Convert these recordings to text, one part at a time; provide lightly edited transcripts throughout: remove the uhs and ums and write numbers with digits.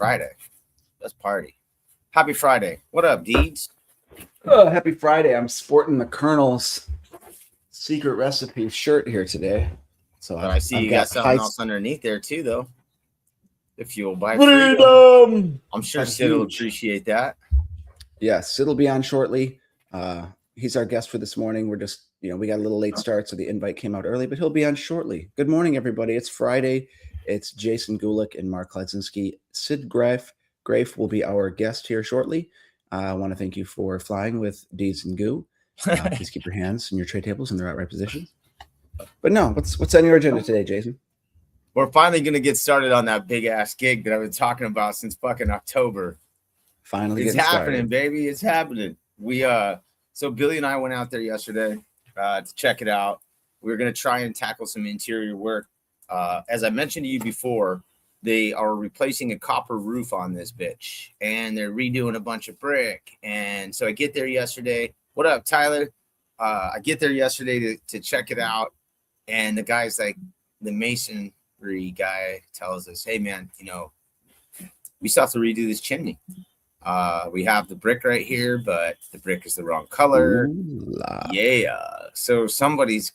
Friday. Let's party. Happy Friday. What up, Deeds? Oh, happy Friday. I'm sporting the Colonel's secret recipe shirt here today. So But I see I've you got something else underneath there too, though. The fuel by freedom. I'm sure That's Sid will huge. appreciate that. Yes, Sid will be on shortly. He's our guest for this morning. We're just, we got a little late start, so the invite came out early, but he'll be on shortly. Good morning, everybody. It's Friday. It's Jason Gulick and Mark Klodzinski. Sid Graef will be our guest here shortly. I want to thank you for flying with Deeds and Goo. Please keep your hands and your tray tables in the right positions. But no, what's on your agenda today, Jason? We're finally going to get started on that big ass gig that I've been talking about since fucking October. Finally, it's happening, baby. It's happening. So Billy and I went out there yesterday to check it out. We were going to try and tackle some interior work. As I mentioned to you before, they are replacing a copper roof on this bitch, and they're redoing a bunch of brick. And so I get there yesterday. What up, Tyler? I get there yesterday to check it out, and the guy's like, the masonry guy tells us, hey, man, we still have to redo this chimney. We have the brick right here, but the brick is the wrong color. Yeah. So somebody's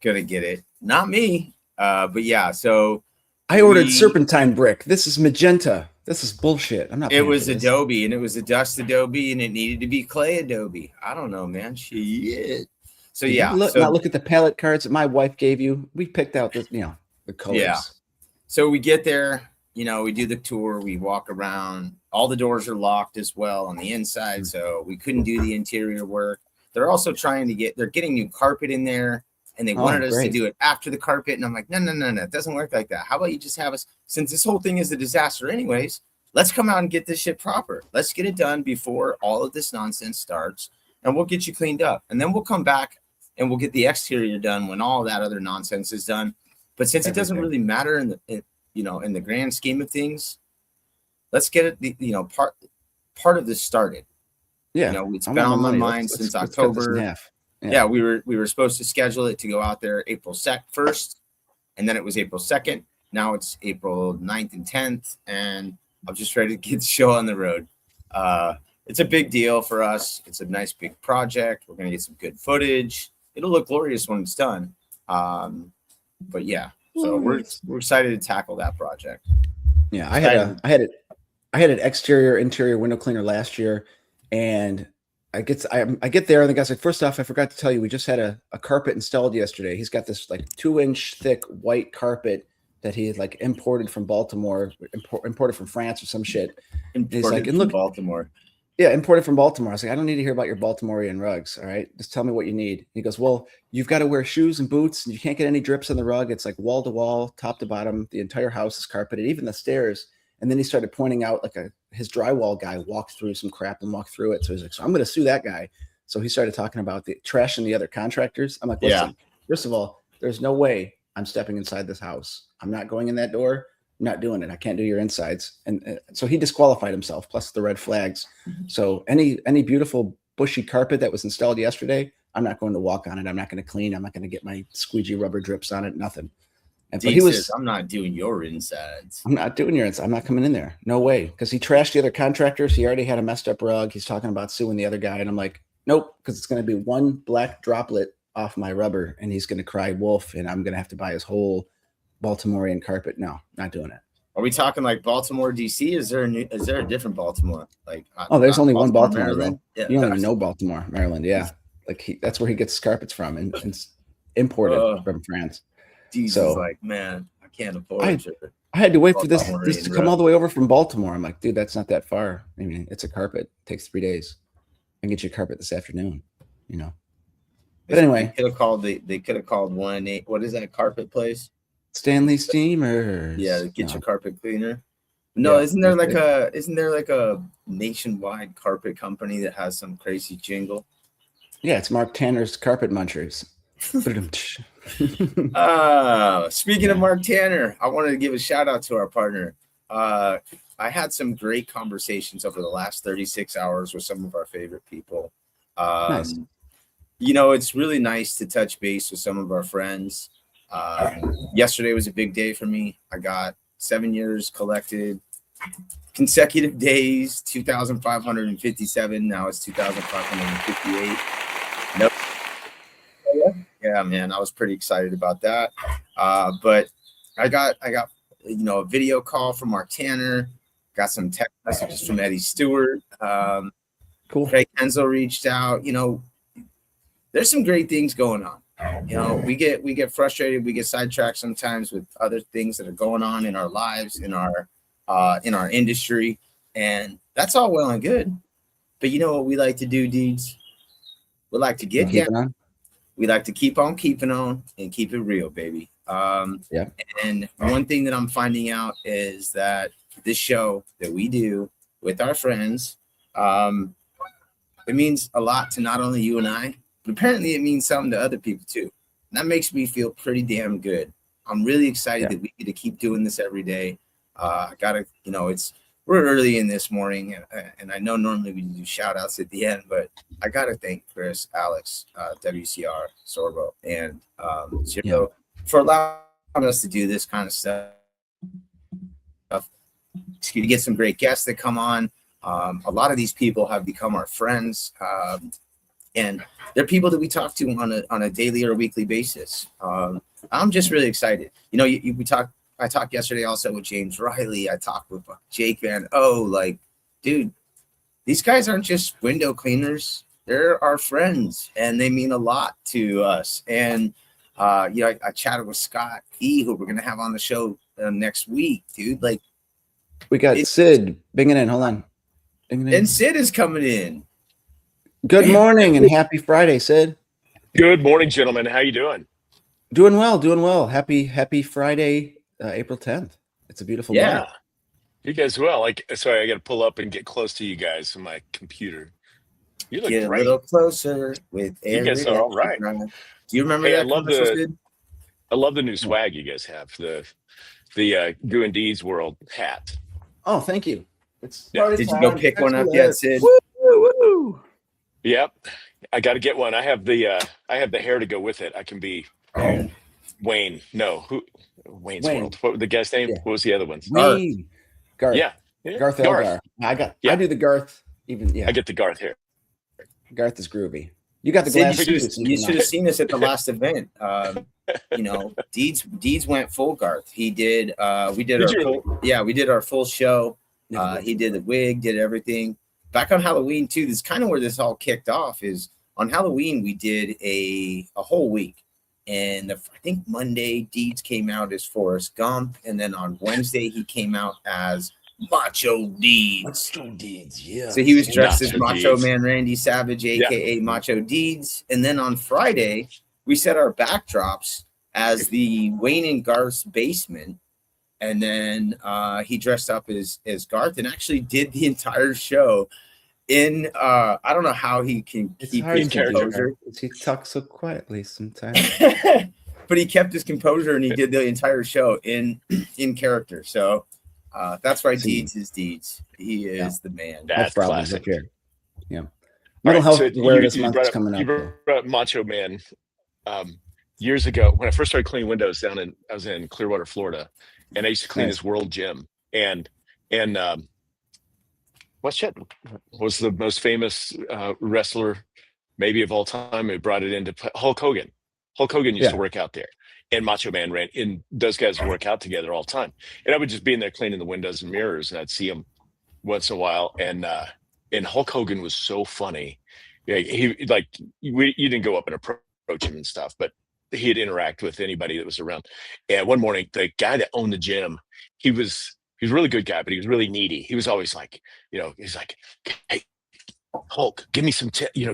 going to get it. Not me. But yeah, so I ordered serpentine brick. This is magenta. This is bullshit. I'm not. It was adobe, and it was a dust adobe, and it needed to be clay adobe. I don't know, man. Shit. So yeah, look at the palette cards that my wife gave you. We picked out the colors. Yeah. So we get there. We do the tour. We walk around. All the doors are locked as well on the inside, so we couldn't do the interior work. They're also they're getting new carpet in there. And they wanted us to do it after the carpet. And I'm like, no, it doesn't work like that. How about you just have us, since this whole thing is a disaster anyways, let's come out and get this shit proper. Let's get it done before all of this nonsense starts, and we'll get you cleaned up. And then we'll come back and we'll get the exterior done when all that other nonsense is done. But since it doesn't really matter in the grand scheme of things, let's get it, part of this started. Yeah. It's been on my mind since October. Yeah, we were supposed to schedule it to go out there April 1st, and then it was April 2nd. Now it's April 9th and 10th, and I'm just ready to get the show on the road. It's a big deal for us. It's a nice big project. We're going to get some good footage. It'll look glorious when it's done. But yeah, so we're excited to tackle that project. Yeah, I had an exterior interior window cleaner last year, and I get there, and the guy's like, first off, I forgot to tell you, we just had a carpet installed yesterday. He's got this like 2-inch thick white carpet that he had like imported from Baltimore, imported from France or some shit. Baltimore. Yeah, imported from Baltimore. I was like, I don't need to hear about your Baltimorean rugs. All right, just tell me what you need. And he goes, well, you've got to wear shoes and boots, and you can't get any drips on the rug. It's like wall to wall, top to bottom. The entire house is carpeted, even the stairs. And then he started pointing out like his drywall guy walked through some crap and walked through it. So he's like, so I'm going to sue that guy. So he started talking about the trash and the other contractors. I'm like, listen, First of all, there's no way I'm stepping inside this house. I'm not going in that door. I'm not doing it. I can't do your insides. And so he disqualified himself, plus the red flags. So any beautiful bushy carpet that was installed yesterday, I'm not going to walk on it. I'm not going to clean. I'm not going to get my squeegee rubber drips on it. Nothing. But he says, I'm not doing your insides. I'm not doing your insides. I'm not coming in there. No way. Because he trashed the other contractors. He already had a messed up rug. He's talking about suing the other guy. And I'm like, nope, because it's going to be one black droplet off my rubber, and he's going to cry wolf, and I'm going to have to buy his whole Baltimorean carpet. No, not doing it. Are we talking like Baltimore, D.C.? Is there a different Baltimore? Like, there's only one Baltimore, Maryland. Yeah, you don't even know Baltimore, Maryland. Yeah, like that's where he gets his carpets from, and it's imported from France. Jesus, like, man, I can't afford it. I had to wait for this to come all the way over from Baltimore. I'm like, dude, that's not that far. I mean, it's a carpet. It takes 3 days. I can get you a carpet this afternoon, But anyway, they could have called 1-8. What is that carpet place? Stanley Steamers. Yeah, get your carpet cleaner. No, isn't there like a nationwide carpet company that has some crazy jingle? Yeah, it's Mark Tanner's Carpet Munchers. Speaking of Mark Tanner, I wanted to give a shout out to our partner. I had some great conversations over the last 36 hours with some of our favorite people. Nice. It's really nice to touch base with some of our friends. Yesterday was a big day for me. I got 7 years collected consecutive days, 2,557. Now it's 2,558. Nope. Yeah, man, I was pretty excited about that. But I got a video call from Mark Tanner. Got some text messages from Eddie Stewart. Cool. Craig Enzo reached out. There's some great things going on. We get frustrated, we get sidetracked sometimes with other things that are going on in our lives, in our industry, and that's all well and good. But you know what we like to do, Deeds? We like to get down. We like to keep on keeping on and keep it real, baby. Yeah. And one thing that I'm finding out is that this show that we do with our friends, it means a lot to not only you and I, but apparently it means something to other people too. And that makes me feel pretty damn good. I'm really excited that we get to keep doing this every day. We're early in this morning, and I know normally we do shout outs at the end, but I got to thank Chris, Alex, WCR, Sorbo, and Zero for allowing us to do this kind of stuff. To get some great guests that come on. A lot of these people have become our friends, and they're people that we talk to on a daily or weekly basis. I'm just really excited. I talked yesterday also with James Riley. I talked with Jake Van O. Like, dude, these guys aren't just window cleaners. They're our friends, and they mean a lot to us. And I chatted with Scott E., who we're gonna have on the show next week, dude. Like, we got Sid binging in. Hold on. And Sid is coming in. Good morning and happy Friday, Sid. Good morning, gentlemen. How you doing? Doing well. Happy Friday, April 10th. It's a beautiful day. You guys well. Sorry, I got to pull up and get close to you guys on my computer. You look great. A little closer with you guys are all right. Do you remember that? I love the new swag you guys have. The Goo and Deeds World hat. Oh, thank you. Did you go pick one up yet, Sid? Woo. Yep, I got to get one. I have the hair to go with it. I can be Wayne. No, Wayne's World. What was the guy's name? Yeah. What was the other one? Garth. Yeah. Garth Elgar. I do the Garth. I get the Garth hair. Garth is groovy. You got the glass. You should have seen this at the last event. Deeds went full Garth. He did. We did our full show. He did the wig, did everything. Back on Halloween too. This is kind of where this all kicked off. Is on Halloween we did a whole week, and I think Monday Deeds came out as Forrest Gump, and then on Wednesday he came out as Macho Deeds. Macho Deeds, yeah. So he was dressed as Macho Man Randy Savage, aka Macho Deeds, and then on Friday we set our backdrops as the Wayne and Garth's basement. And then he dressed up as Garth and actually did the entire show in I don't know how he can keep his composure. He talks so quietly sometimes. But he kept his composure and he did the entire show in character. So that's why Deeds is Deeds. He is the man. That's classic. Here. Yeah. Mental health awareness month is coming up. You brought up Macho Man. Years ago, when I first started cleaning windows I was in Clearwater, Florida. And I used to clean this World Gym, and what's that? Was the most famous wrestler maybe of all time? It brought it into Hulk Hogan. Hulk Hogan used to work out there, and Macho Man ran. And those guys work out together all the time. And I would just be in there cleaning the windows and mirrors, and I'd see him once in a while. And Hulk Hogan was so funny. Yeah, you didn't go up and approach him and stuff, but he'd interact with anybody that was around. And one morning, the guy that owned the gym, he was a really good guy, but he was really needy. He was always like, he's like, hey, Hulk, give me some tip. He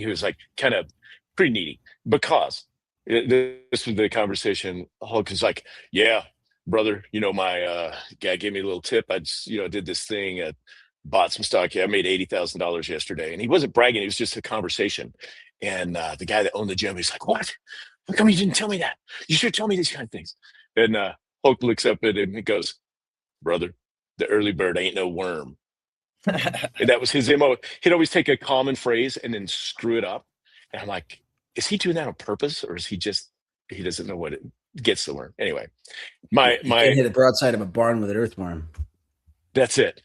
was like kind of pretty needy because this was the conversation. Hulk is like, yeah, brother, my guy gave me a little tip. I just, did this thing, bought some stock. Yeah, I made $80,000 yesterday. And he wasn't bragging. It was just a conversation. And the guy that owned the gym, he's like, what? How come you didn't tell me that? You should tell me these kind of things. And Hulk looks up at him and he goes, brother, the early bird ain't no worm. And that was his MO. He'd always take a common phrase and then screw it up. And I'm like, is he doing that on purpose? Or is he doesn't know what it gets the worm? Anyway, my hit the broadside of a barn with an earthworm. That's it.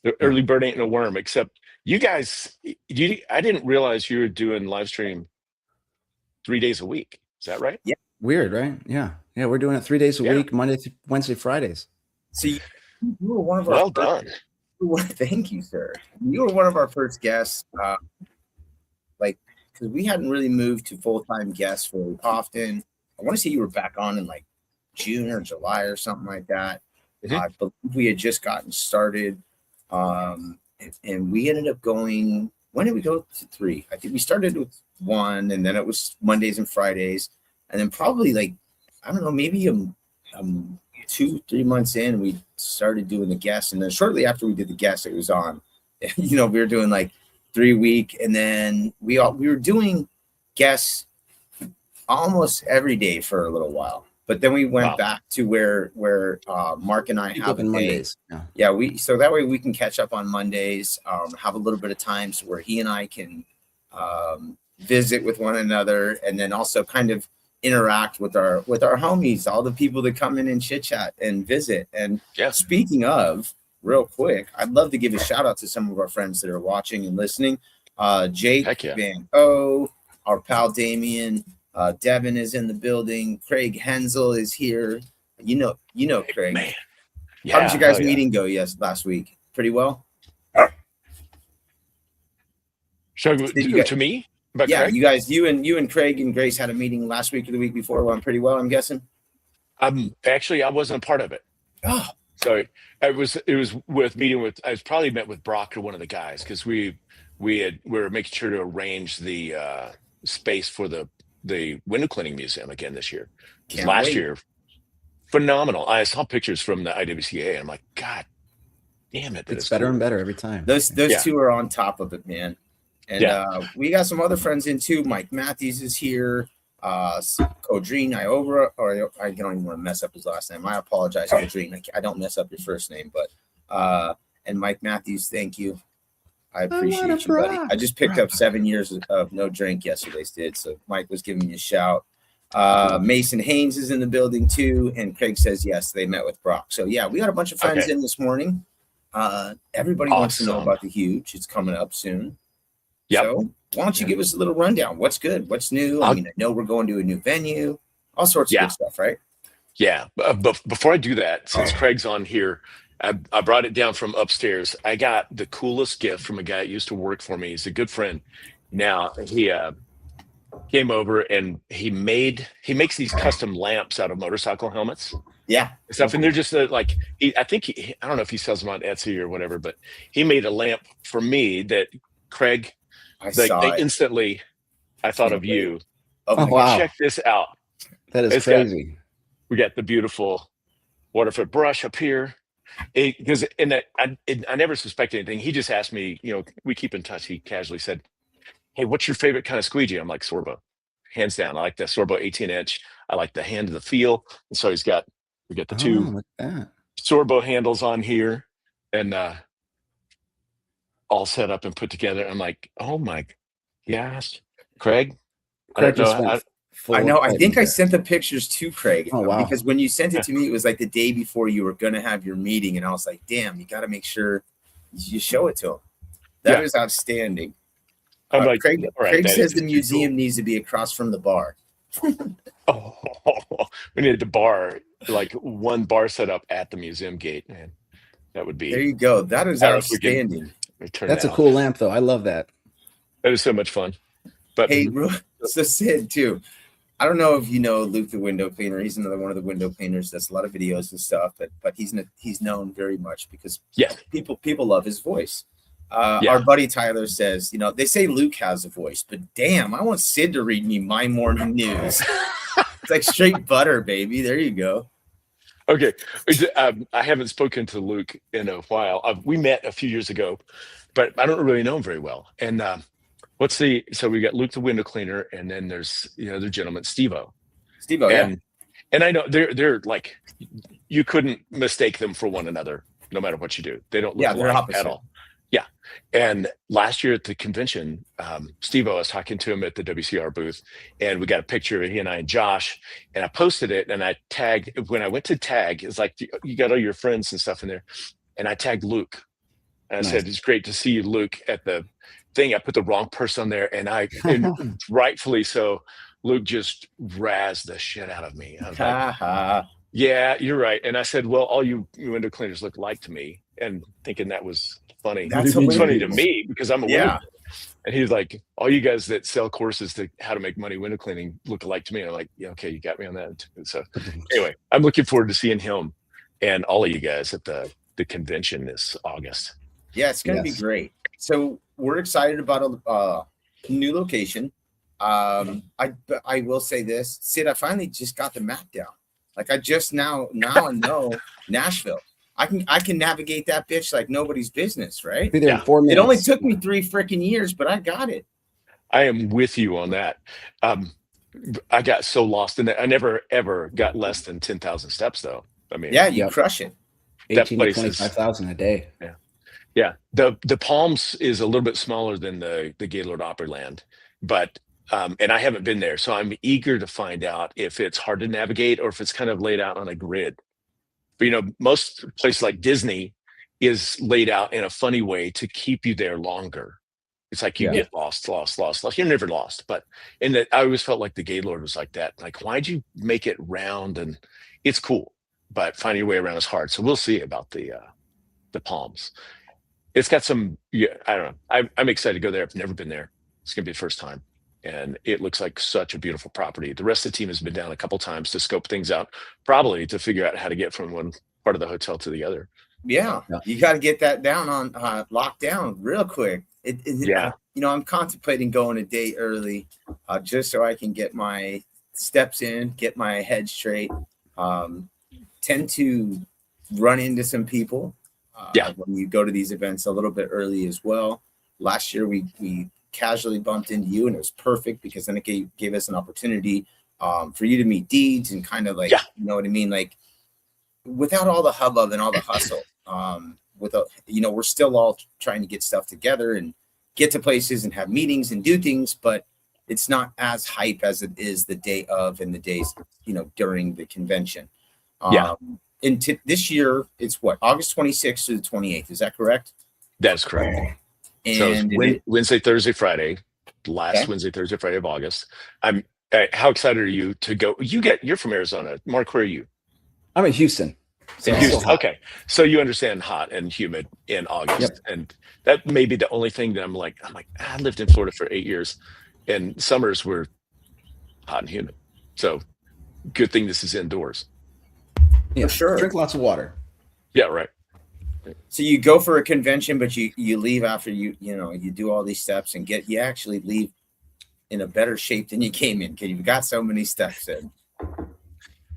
The early bird ain't no worm. Except you guys, I didn't realize you were doing live stream 3 days a week. Is that right? Yeah. Weird, right? Yeah. We're doing it 3 days a week, Monday, Wednesday, Fridays. So you were one of our well done. Thank you, sir. You were one of our first guests, because we hadn't really moved to full-time guests very often. I want to say you were back on in like June or July or something like that. Mm-hmm. I believe we had just gotten started, and we ended up going. When did we go to 3? I think we started with 1, and then it was Mondays and Fridays, and then probably like, I don't know, maybe 2-3 months in, we started doing the guests, and then shortly after we did the guests, it was on. We were doing like 3 week, and then we were doing guests almost every day for a little while. But then we went back to where Mark and I have Mondays. So that way we can catch up on Mondays, have a little bit of times where he and I can visit with one another, and then also kind of interact with our homies, all the people that come in and chit chat and visit. And speaking of, real quick, I'd love to give a shout out to some of our friends that are watching and listening. Jake Van O, our pal Damien, Devin is in the building. Craig Hensel is here. You know Craig. Man. How did you guys' meeting go last week? Pretty well? So to me? But yeah, Craig? you and Craig and Grace had a meeting last week or the week before. Went pretty well, I'm guessing. Actually, I wasn't a part of it. Oh, so it was with meeting with. I was probably met with Brock or one of the guys, because we were making sure to arrange the space for the window cleaning museum again this year. Last year, phenomenal. I saw pictures from the IWCA, and I'm like, God damn it! It's better and better every time. Those two are on top of it, man. And we got some other friends in too. Mike Matthews is here. Kodreen Iovra, or I don't even want to mess up his last name. I apologize, Kodreen. I don't mess up your first name, but and Mike Matthews, thank you. I appreciate you, buddy. I just picked up 7 years of no drink yesterday, so Mike was giving me a shout. Mason Haynes is in the building too, and Craig says yes, they met with Brock. So yeah, we got a bunch of friends in this morning. Everybody wants to know about the Huge. It's coming up soon. Yep. So why don't you give us a little rundown? What's good? What's new? I know we're going to a new venue, all sorts of good stuff, right? Yeah. But before I do that, since Craig's on here, I brought it down from upstairs. I got the coolest gift from a guy that used to work for me. He's a good friend. Now he came over and he makes these custom lamps out of motorcycle helmets. Yeah. Stuff. And they're just I don't know if he sells them on Etsy or whatever, but he made a lamp for me that Craig, instantly I thought of you. Oh, wow. Check this out. That is crazy. We got the beautiful Waterfoot brush up here. Because I never suspected anything. He just asked me, we keep in touch. He casually said, "Hey, what's your favorite kind of squeegee?" I'm like, Sorbo, hands down. I like the Sorbo 18-inch. I like the hand of the feel. And so we got the two Sorbo handles on here, and all set up and put together. I'm like, oh my gosh, Craig. I know. I think I sent the pictures to Craig. Oh, wow. Because when you sent it to me, it was like the day before you were going to have your meeting. And I was like, damn, you got to make sure you show it to him. That is outstanding. I'm like, Craig says the museum needs to be across from the bar. We needed the bar, like one bar set up at the museum gate, man. That would be. There you go. That is outstanding. That's a cool lamp, though. I love that. That is so much fun. But hey, so Sid too. I don't know if you know Luke the window cleaner. He's another one of the window cleaners. Does a lot of videos and stuff, but he's known very much because people love his voice. Our buddy Tyler says, they say Luke has a voice, but damn, I want Sid to read me my morning news. It's like straight butter, baby. There you go. Okay. I haven't spoken to Luke in a while. We met a few years ago, but I don't really know him very well. And so we got Luke the window cleaner, and then there's the other gentleman, Steve-O. Steve-O, and I know they're like, you couldn't mistake them for one another, no matter what you do. They don't look alike at all. Yeah. And last year at the convention, Steve-O, I was talking to him at the WCR booth, and we got a picture of he and I and Josh, and I posted it, and I tagged, when I went to tag, it's like, you got all your friends and stuff in there. and I tagged Luke. And I Nice. said, "It's great to see you, Luke." At the thing, I put the wrong person on there, and rightfully so. Luke just razzed the shit out of me. I was like, Ha ha. "Yeah, you're right." And I said, "Well, all you window cleaners look alike to me," and thinking that was funny. That's It's funny to hilarious. me because I'm a window. Yeah. And he's like, "All you guys that sell courses to how to make money window cleaning look alike to me." And I'm like, "Yeah, okay, you got me on that too." So anyway, I'm looking forward to seeing him and all of you guys at the convention this August. Yeah, it's going to be great. So we're excited about a new location. I will say this, Sid, I finally just got the map down. Like I just now I know Nashville. I can navigate that bitch like nobody's business, right? Be there in 4 minutes. It only took me 3 freaking years, but I got it. I am with you on that. I got so lost in that. I never ever got less than 10,000 steps though. I mean, yeah, you crush it. 18 to 25,000 a day. Yeah. The Palms is a little bit smaller than the Gaylord Opryland, but and I haven't been there, so I'm eager to find out if it's hard to navigate or if it's kind of laid out on a grid. But most places like Disney is laid out in a funny way to keep you there longer. It's like you get lost. You're never lost, but I always felt like the Gaylord was like that. Like, why'd you make it round? And it's cool, but finding your way around is hard. So we'll see about the Palms. It's got some. Yeah, I don't know. I'm excited to go there. I've never been there. It's gonna be the first time, and it looks like such a beautiful property. The rest of the team has been down a couple times to scope things out, probably to figure out how to get from one part of the hotel to the other. Yeah. You got to get that down on locked down real quick. I'm contemplating going a day early, just so I can get my steps in, get my head straight. Tend to run into some people when you go to these events a little bit early as well. Last year we casually bumped into you, and it was perfect because then it gave us an opportunity for you to meet Deeds and kind of like, you know what I mean? Like without all the hubbub and all the hustle, we're still all trying to get stuff together and get to places and have meetings and do things, but it's not as hype as it is the day of and the days, during the convention. This year, it's August 26th to the 28th. Is that correct? That's correct. And so it's Wednesday, Thursday, Friday, Wednesday, Thursday, Friday of August. How excited are you to go? You're from Arizona. Mark, where are you? I'm in Houston. So Houston. Okay. So you understand hot and humid in August. And that may be the only thing that I'm like, I lived in Florida for 8 years and summers were hot and humid. So good thing this is indoors. Yeah, for sure. Drink lots of water. Yeah, right. So you go for a convention, but you leave after you do all these steps and you actually leave in a better shape than you came in because you've got so many steps in.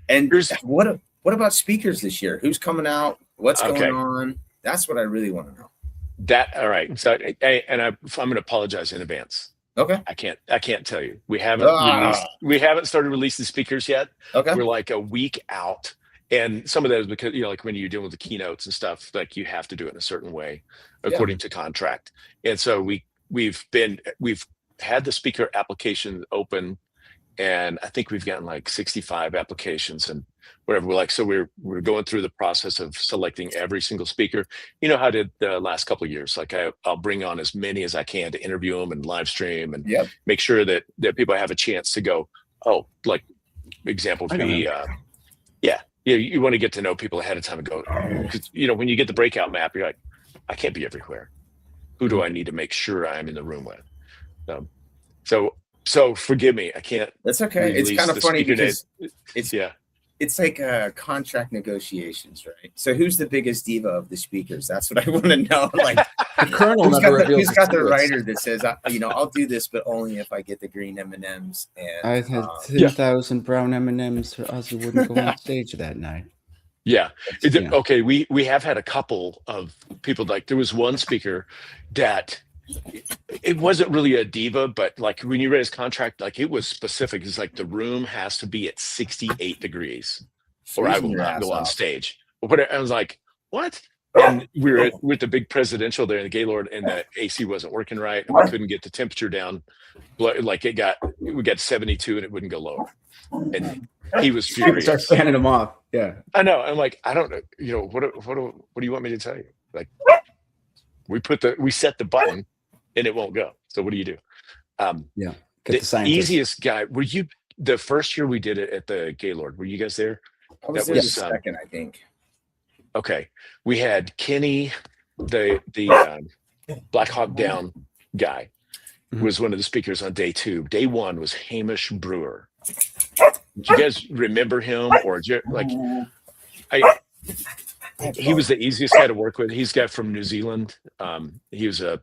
And what about speakers this year? Who's coming out? What's going on? That's what I really want to know. All right. So I'm going to apologize in advance. Okay. I can't tell you. We haven't started releasing speakers yet. Okay. We're like a week out. And some of that is because, like when you're dealing with the keynotes and stuff, like you have to do it in a certain way according to contract. And so we've had the speaker application open, and I think we've gotten like 65 applications and whatever. We're going through the process of selecting every single speaker. You know how I did the last couple of years. Like I'll bring on as many as I can to interview them and live stream and make sure that people have a chance to go, like example would be, you want to get to know people ahead of time and go, because when you get the breakout map, you're like, I can't be everywhere. Who do I need to make sure I'm in the room with? So forgive me, I can't. That's okay. It's kind of funny because it's like contract negotiations, right? So who's the biggest diva of the speakers? That's what I want to know. Like the colonel who's got the writer that says, I'll do this, but only if I get the green M&Ms. And I had 10,000 brown M&Ms, or else we wouldn't go on stage that night. Yeah. Okay. We have had a couple of people, like there was one speaker that it wasn't really a diva, but like when you read his contract, like it was specific. It's like the room has to be at 68 degrees or I will not go on stage. But I was like, what? And we were with the big presidential there in the Gaylord, and the AC wasn't working right, and we couldn't get the temperature down. Like we got 72 and it wouldn't go lower. And he was furious. Start fanning them off. Yeah. I know. I'm like, I don't know. What do you want me to tell you? Like, we set the button and it won't go. So what do you do? Yeah. The easiest guy, were you the first year we did it at the Gaylord? Were you guys there? I was there the second, I think. Okay. We had Kenny, the Black Hawk Down guy, was one of the speakers on day 2. Day 1 was Hamish Brewer. Do you guys remember him? Or he was the easiest guy to work with. He's a guy from New Zealand. He was a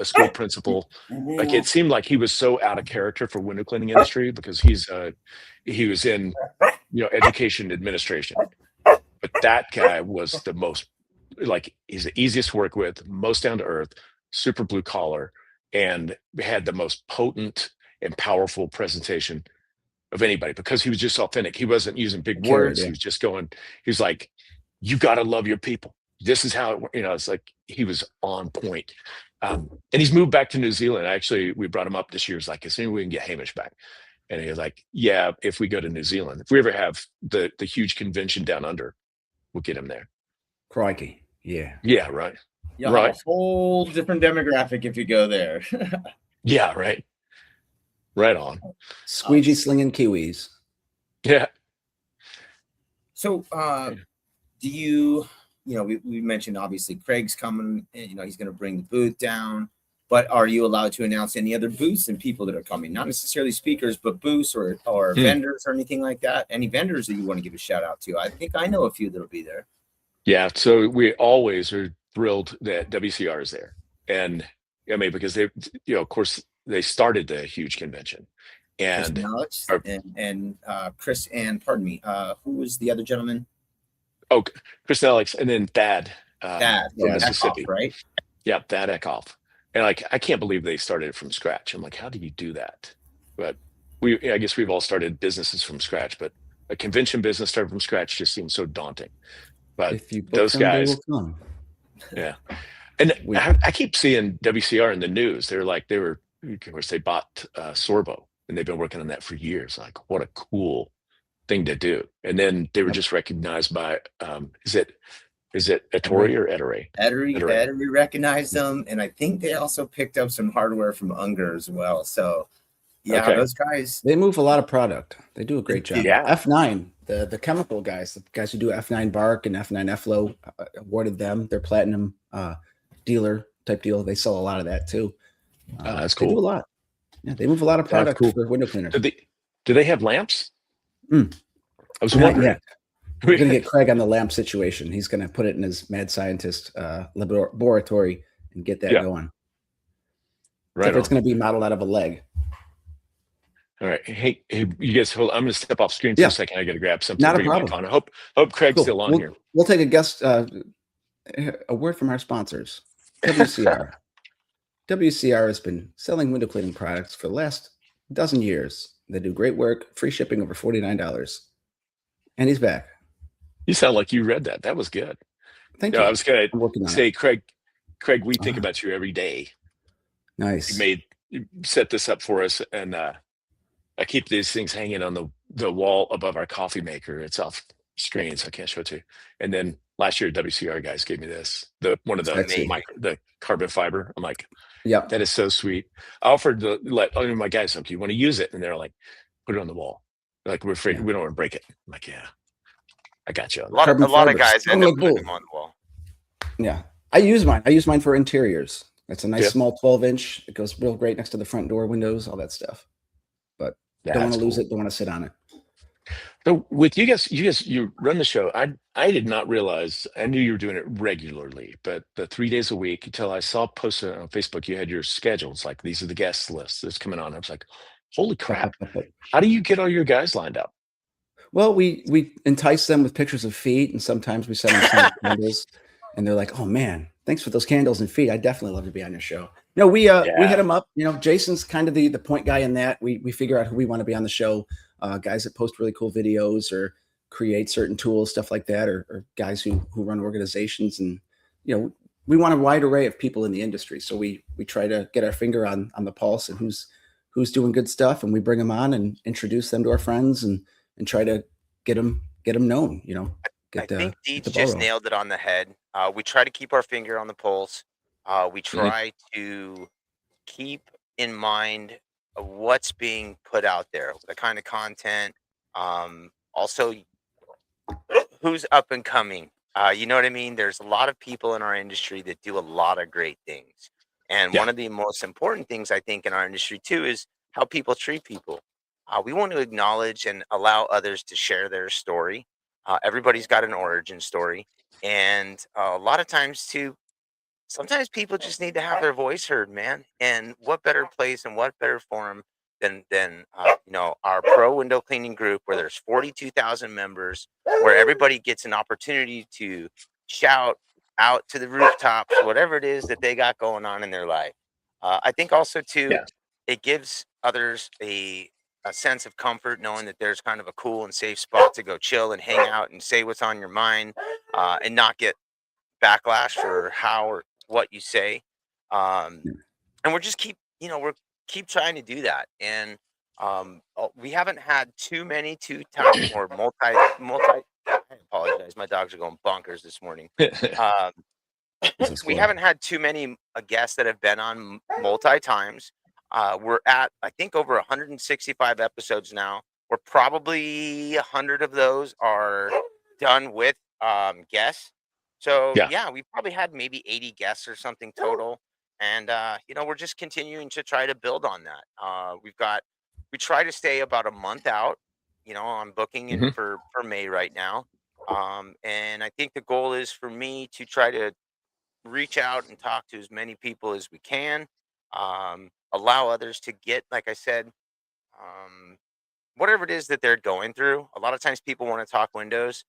school principal. Like, it seemed like he was so out of character for window cleaning industry because he was in education administration. But that guy was the most, he's the easiest to work with, most down to earth, super blue collar, and had the most potent and powerful presentation of anybody because he was just authentic. He wasn't using big words. He was just going, he was like, you got to love your people. This is how, it's like he was on point. And he's moved back to New Zealand. Actually, we brought him up this year. It's like, as soon as we can get Hamish back. And he was like, yeah, if we go to New Zealand, if we ever have the huge convention down under, we'll get him there. Crikey. Yeah. Yeah, right. You'll have a whole different demographic if you go there. Yeah, right. Right on. Squeegee slinging Kiwis. Yeah. So do you, we mentioned obviously Craig's coming, and he's going to bring the booth down, but are you allowed to announce any other booths and people that are coming? Not necessarily speakers, but booths or vendors or anything like that? Any vendors that you want to give a shout out to? I think I know a few that'll be there. Yeah. So we always are thrilled that WCR is there. And because they, of course, they started the huge convention. And Chris and pardon me, who was the other gentleman? Oh, Chris and Alex, and then Thad from Mississippi. Eckhoff, right? Yeah, Thad Eckhoff. And I can't believe they started it from scratch. I'm like, how do you do that? But I guess we've all started businesses from scratch, but a convention business started from scratch just seems so daunting. But if you those guys, they will come. Yeah. And I keep seeing WCR in the news. Of course, they bought Sorbo, and they've been working on that for years. Like, what a cool thing to do. And then they were just recognized by, is it Ettore or Ettore? Ettore recognized them, and I think they also picked up some hardware from Unger as well. So, those guys, they move a lot of product. They do a great job. Yeah. F9, the chemical guys, the guys who do F9 bark and F9 FLO, awarded them their platinum dealer type deal. They sell a lot of that too. That's cool. They do a lot. Yeah, they move a lot of product for window cleaners. Do they have lamps? I was wondering. Yeah. We're going to get Craig on the lamp situation. He's going to put it in his mad scientist laboratory and get that going. Right. So it's going to be modeled out of a leg. All right. Hey, you guys hold. I'm going to step off screen for a second. I got to grab something. Not a problem. I hope Craig's still on here. We'll take a guest. A word from our sponsors. WCR. WCR has been selling window cleaning products for the last dozen years. They do great work. Free shipping over $49. And he's back. You sound like you read that. That was good. Thank you. I was going to say, Craig, we think about you every day. Nice. You set this up for us, and I keep these things hanging on the wall above our coffee maker. It's off screen, so I can't show it to you. And then last year, WCR guys gave me this, one of the carbon fiber. I'm like, yeah, that is so sweet. I offered to let my guys know, you want to use it? And they're like, put it on the wall. They're like, we're afraid we don't want to break it. I'm like, yeah, I got you. A lot of guys end up putting them on the wall. Yeah, I use mine. I use mine for interiors. It's a nice small 12-inch. It goes real great next to the front door windows, all that stuff. But don't want to lose it. Don't want to sit on it. So with you guys, you run the show. I did not realize. I knew you were doing it regularly, but the 3 days a week until I saw posted on Facebook, you had your schedules. Like, these are the guest lists that's coming on. I was like, holy crap! How do you get all your guys lined up? Well, we entice them with pictures of feet, and sometimes we send them candles, and they're like, "Oh man, thanks for those candles and feet. I definitely love to be on your show." No, we hit them up. Jason's kind of the point guy in that. We figure out who we want to be on the show. Guys that post really cool videos or create certain tools, stuff like that, or guys who run organizations and we want a wide array of people in the industry. So we try to get our finger on the pulse and who's doing good stuff, and we bring them on and introduce them to our friends and try to get them known. I think Deeds the ball just rolling. nailed it on the head. We try to keep our finger on the pulse. We try to keep in mind what's being put out there, the kind of content. Also, who's up and coming. You know what I mean? There's a lot of people in our industry that do a lot of great things. And one of the most important things I think in our industry too is how people treat people. We want to acknowledge and allow others to share their story. Everybody's got an origin story. And a lot of times too, sometimes people just need to have their voice heard, man. And what better place and what better forum than our pro window cleaning group, where there's 42,000 members, where everybody gets an opportunity to shout out to the rooftops whatever it is that they got going on in their life. I think also too, it gives others a sense of comfort knowing that there's kind of a cool and safe spot to go chill and hang out and say what's on your mind, and not get backlash for how or what you say. And we're just we're keep trying to do that. And we haven't had too many two-time or multi. I apologize. My dogs are going bonkers this morning. We haven't had too many guests that have been on multi times. We're at, I think, over 165 episodes now. We're probably 100 of those are done with guests. So yeah, we probably had maybe 80 guests or something total. And we're just continuing to try to build on that. We try to stay about a month out. I'm booking in for May right now. And I think the goal is for me to try to reach out and talk to as many people as we can. Allow others to get, like I said, whatever it is that they're going through. A lot of times people want to talk windows.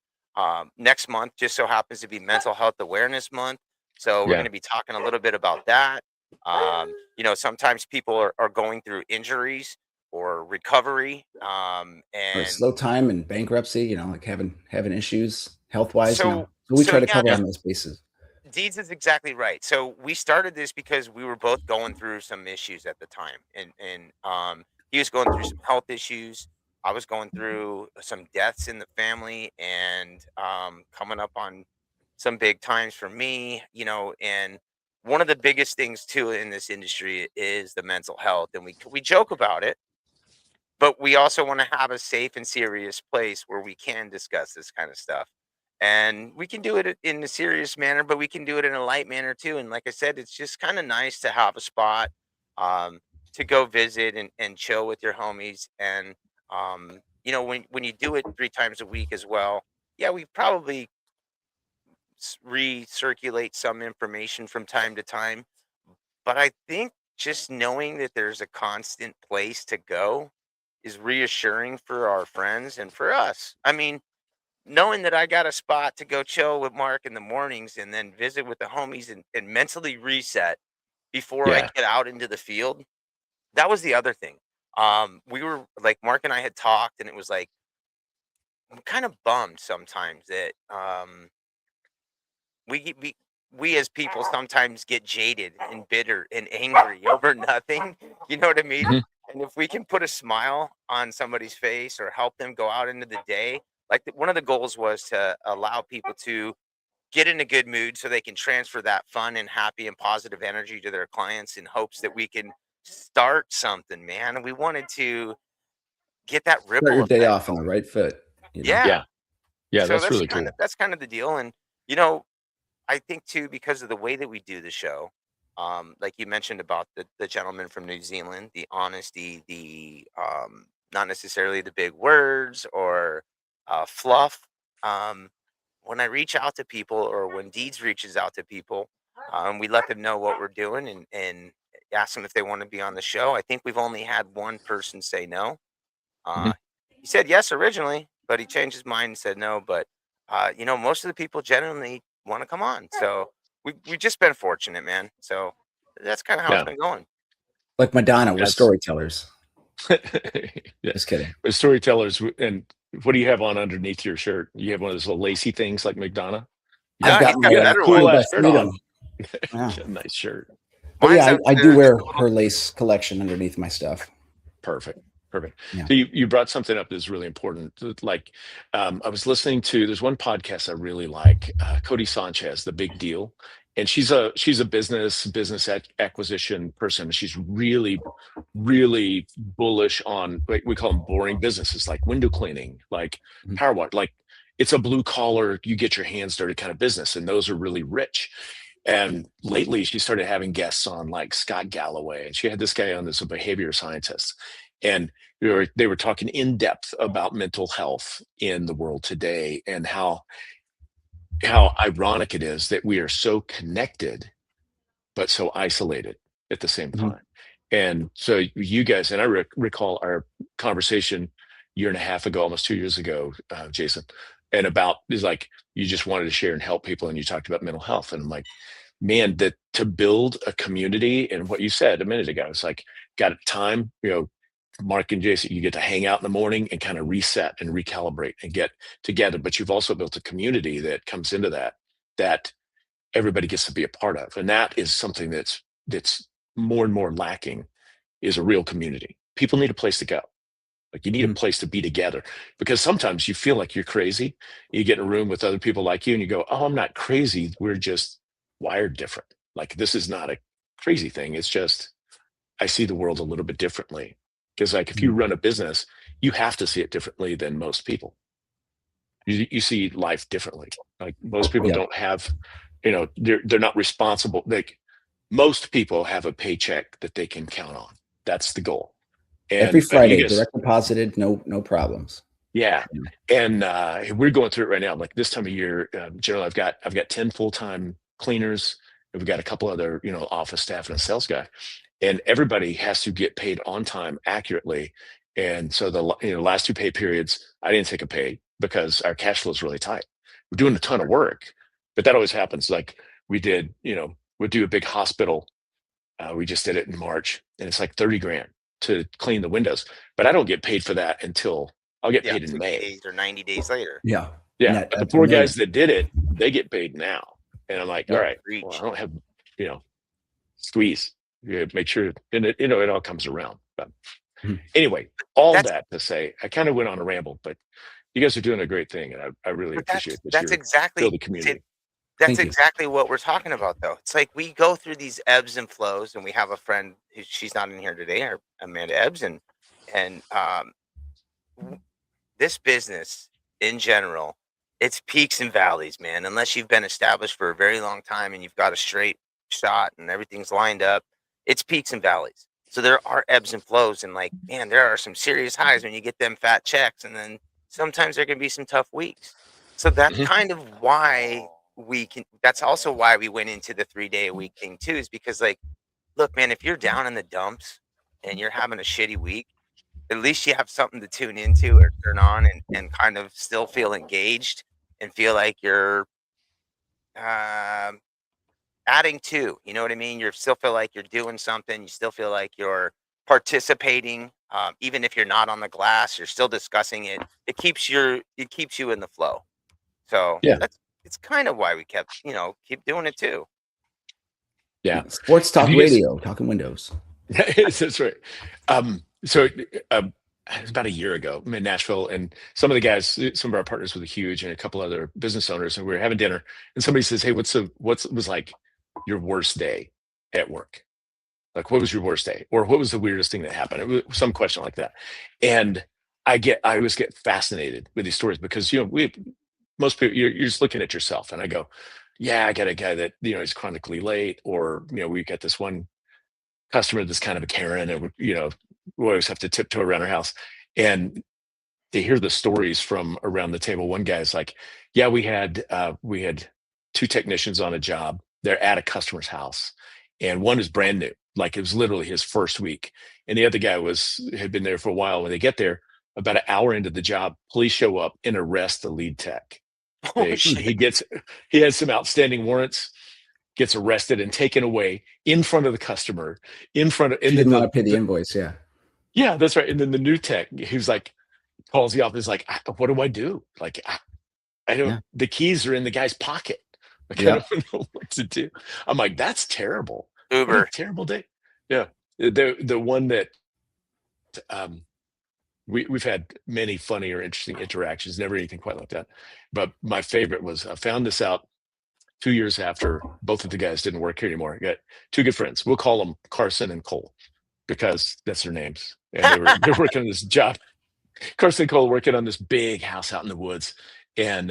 Next month just so happens to be Mental Health Awareness Month. So we're going to be talking a little bit about that. Sometimes people are going through injuries or recovery. Or slow time and bankruptcy, like having issues health-wise. So we try to cover on those bases. Deeds is exactly right. So we started this because we were both going through some issues at the time. And he was going through some health issues. I was going through some deaths in the family and coming up on some big times for me, and one of the biggest things too in this industry is the mental health. And we joke about it, but we also want to have a safe and serious place where we can discuss this kind of stuff. And we can do it in a serious manner, but we can do it in a light manner too. And like I said, it's just kind of nice to have a spot to go visit and chill with your homies. And when you do it 3 times a week as well, we probably recirculate some information from time to time. But I think just knowing that there's a constant place to go is reassuring for our friends and for us. I mean, knowing that I got a spot to go chill with Mark in the mornings and then visit with the homies and mentally reset before I get out into the field. That was the other thing. We were like, Mark and I had talked, and it was like, I'm kind of bummed sometimes that we as people sometimes get jaded and bitter and angry over nothing. You know what I mean? And if we can put a smile on somebody's face or help them go out into the day, like one of the goals was to allow people to get in a good mood so they can transfer that fun and happy and positive energy to their clients in hopes that we can start something, man. And we wanted to get that ripple Start your day effect off on the right foot. Yeah, so that's really cool. That's kind of the deal. And I think too, because of the way that we do the show, like you mentioned about the gentleman from New Zealand, the honesty, the not necessarily the big words or fluff. When I reach out to people, or when Deeds reaches out to people, we let them know what we're doing and ask them if they want to be on the show. I think we've only had one person say no. He said yes originally, but he changed his mind and said no. But most of the people genuinely want to come on. So we've just been fortunate, man. So that's kind of how it's been going. Like Madonna, we're storytellers. Just kidding. We're storytellers. And what do you have on underneath your shirt? You have one of those little lacy things like Madonna? No, I've got he's got my a better cool one. ass best shirt freedom. on. Yeah. Nice shirt. But Mine's yeah, up I to do the wear total- her lace collection underneath my stuff. Perfect. Yeah. So you brought something up that's really important. Like, I was listening to, there's one podcast I really like, Cody Sanchez, The Big Deal, and she's a business acquisition person. She's really bullish on, like, we call them boring businesses, like window cleaning, like Mhm. power wash, like it's a blue collar, you get your hands dirty kind of business, and those are really rich. And lately, she started having guests on, like Scott Galloway, and she had this guy on that's a behavior scientist, and they were talking in depth about mental health in the world today, and how ironic it is that we are so connected but so isolated at the same Mhm. time. And so you guys, and I recall our conversation year and a half ago, almost 2 years ago, Jason, and about is like you just wanted to share and help people, and you talked about mental health, and I'm like, man, that to build a community, and what you said a minute ago, it's like got time, Mark and Jason, you get to hang out in the morning and kind of reset and recalibrate and get together, but you've also built a community that comes into that everybody gets to be a part of, and that is something that's more and more lacking, is a real community. People need a place to go. Like, you need a Mhm. place to be together, because sometimes you feel like you're crazy. You get in a room with other people like you and you go, oh, I'm not crazy, we're just wired different. Like, this is not a crazy thing, it's just I see the world a little bit differently. Because, like, if you Mhm. run a business, you have to see it differently than most people. You see life differently. Like, most people Yeah. don't have, they're not responsible. Like, most people have a paycheck that they can count on. That's the goal. Every And you Friday, guys, direct deposited, no problems. yeah. And we're going through it right now. Like, this time of year, generally I've got 10 full-time cleaners, and we've got a couple other, office staff and a sales guy. And everybody has to get paid on time accurately. And so the last two pay periods, I didn't take a pay because our cash flow is really tight. We're doing a ton of work, but that always happens. Like, we did, we do a big hospital. We just did it in March, and it's like 30 grand to clean the windows, but I don't get paid for that until I'll get Yeah, paid in 60 May. days or 90 days later. Yeah. Yeah. But the That's a poor million. guys that did it, they get paid now. And I'm like, all Yep. right, well, Reach. I don't have, squeeze. Make sure, and it all comes around. But Mhm. anyway, all That's that to say, I kind of went on a ramble, but you guys are doing a great thing, and I really but appreciate that that's you're exactly building community. that's Thank you. exactly what we're talking about, though. It's like we go through these ebbs and flows, and we have a friend she's not in here today, our Amanda Ebbs, and this business in general, it's peaks and valleys, man. Unless you've been established for a very long time and you've got a straight shot and everything's lined up, it's peaks and valleys. So there are ebbs and flows, and like, man, there are some serious highs when you get them fat checks, and then sometimes there can be some tough weeks. So that's Mhm. kind of why that's also why we went into the 3 day a week thing too, is because, like, look, man, if you're down in the dumps and you're having a shitty week, at least you have something to tune into or turn on, and kind of still feel engaged and feel like you're um, adding to. You know what I mean? You still feel like you're doing something. You still feel like you're participating, even if you're not on the glass. You're still discussing it. It keeps you in the flow. So Yeah. it's kind of why we keep doing it too. Yeah. Sports Have talk you guys, radio, talking windows. that's right. So it was about a year ago. I'm in Nashville, and some of the guys, some of our partners with Huge and a couple other business owners, and we were having dinner, and somebody says, hey, what was like your worst day at work? Like, what was your worst day? Or what was the weirdest thing that happened? It was some question like that. And I always get fascinated with these stories, because, most people, you're just looking at yourself, and I go, yeah, I got a guy that, is chronically late, or, we got this one customer that's kind of a Karen, and, we always have to tiptoe around her house. And to hear the stories from around the table, one guy's like, yeah, we had two technicians on a job. They're at a customer's house, and one is brand new, like it was literally his first week, and the other guy had been there for a while. When they get there, about an hour into the job, police show up and arrest the lead tech. Oh They, shit! he has some outstanding warrants, gets arrested and taken away in front of the customer, She and then didn't want to pay the invoice. Yeah. yeah, that's right. And then the new tech, who's like, calls the office, like, what do I do? Like, I don't, Yeah. the keys are in the guy's pocket. I kind of don't know what to do. I'm like, that's terrible. What a Uber. terrible day. Yeah. The one that um, we've had many funny or interesting interactions, never anything quite like that. But my favorite was I found this out 2 years after both of the guys didn't work here anymore. I got two good friends. We'll call them Carson and Cole because that's their names. And they're working on this job. Carson and Cole working on this big house out in the woods. And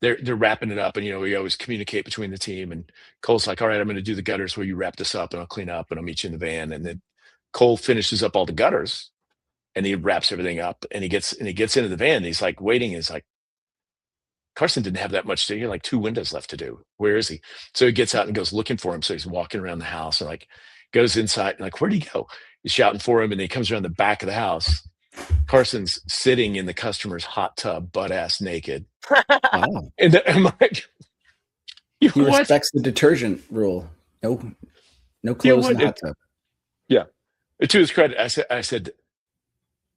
they're wrapping it up. And we always communicate between the team. And Cole's like, all right, I'm going to do the gutters where you wrap this up and I'll clean up and I'll meet you in the van. And then Cole finishes up all the gutters and he wraps everything up and he gets into the van. And he's like waiting. He's like, Carson didn't have that much to do. He had like 2 windows left to do. Where is he? So he gets out and goes looking for him. So he's walking around the house and like goes inside and like, where'd he go? He's shouting for him. And then he comes around the back of the house. Carson's sitting in the customer's hot tub, butt ass naked. Wow. And I'm like, he respects the detergent rule. No clothes in the hot tub. Yeah. To his credit, I said,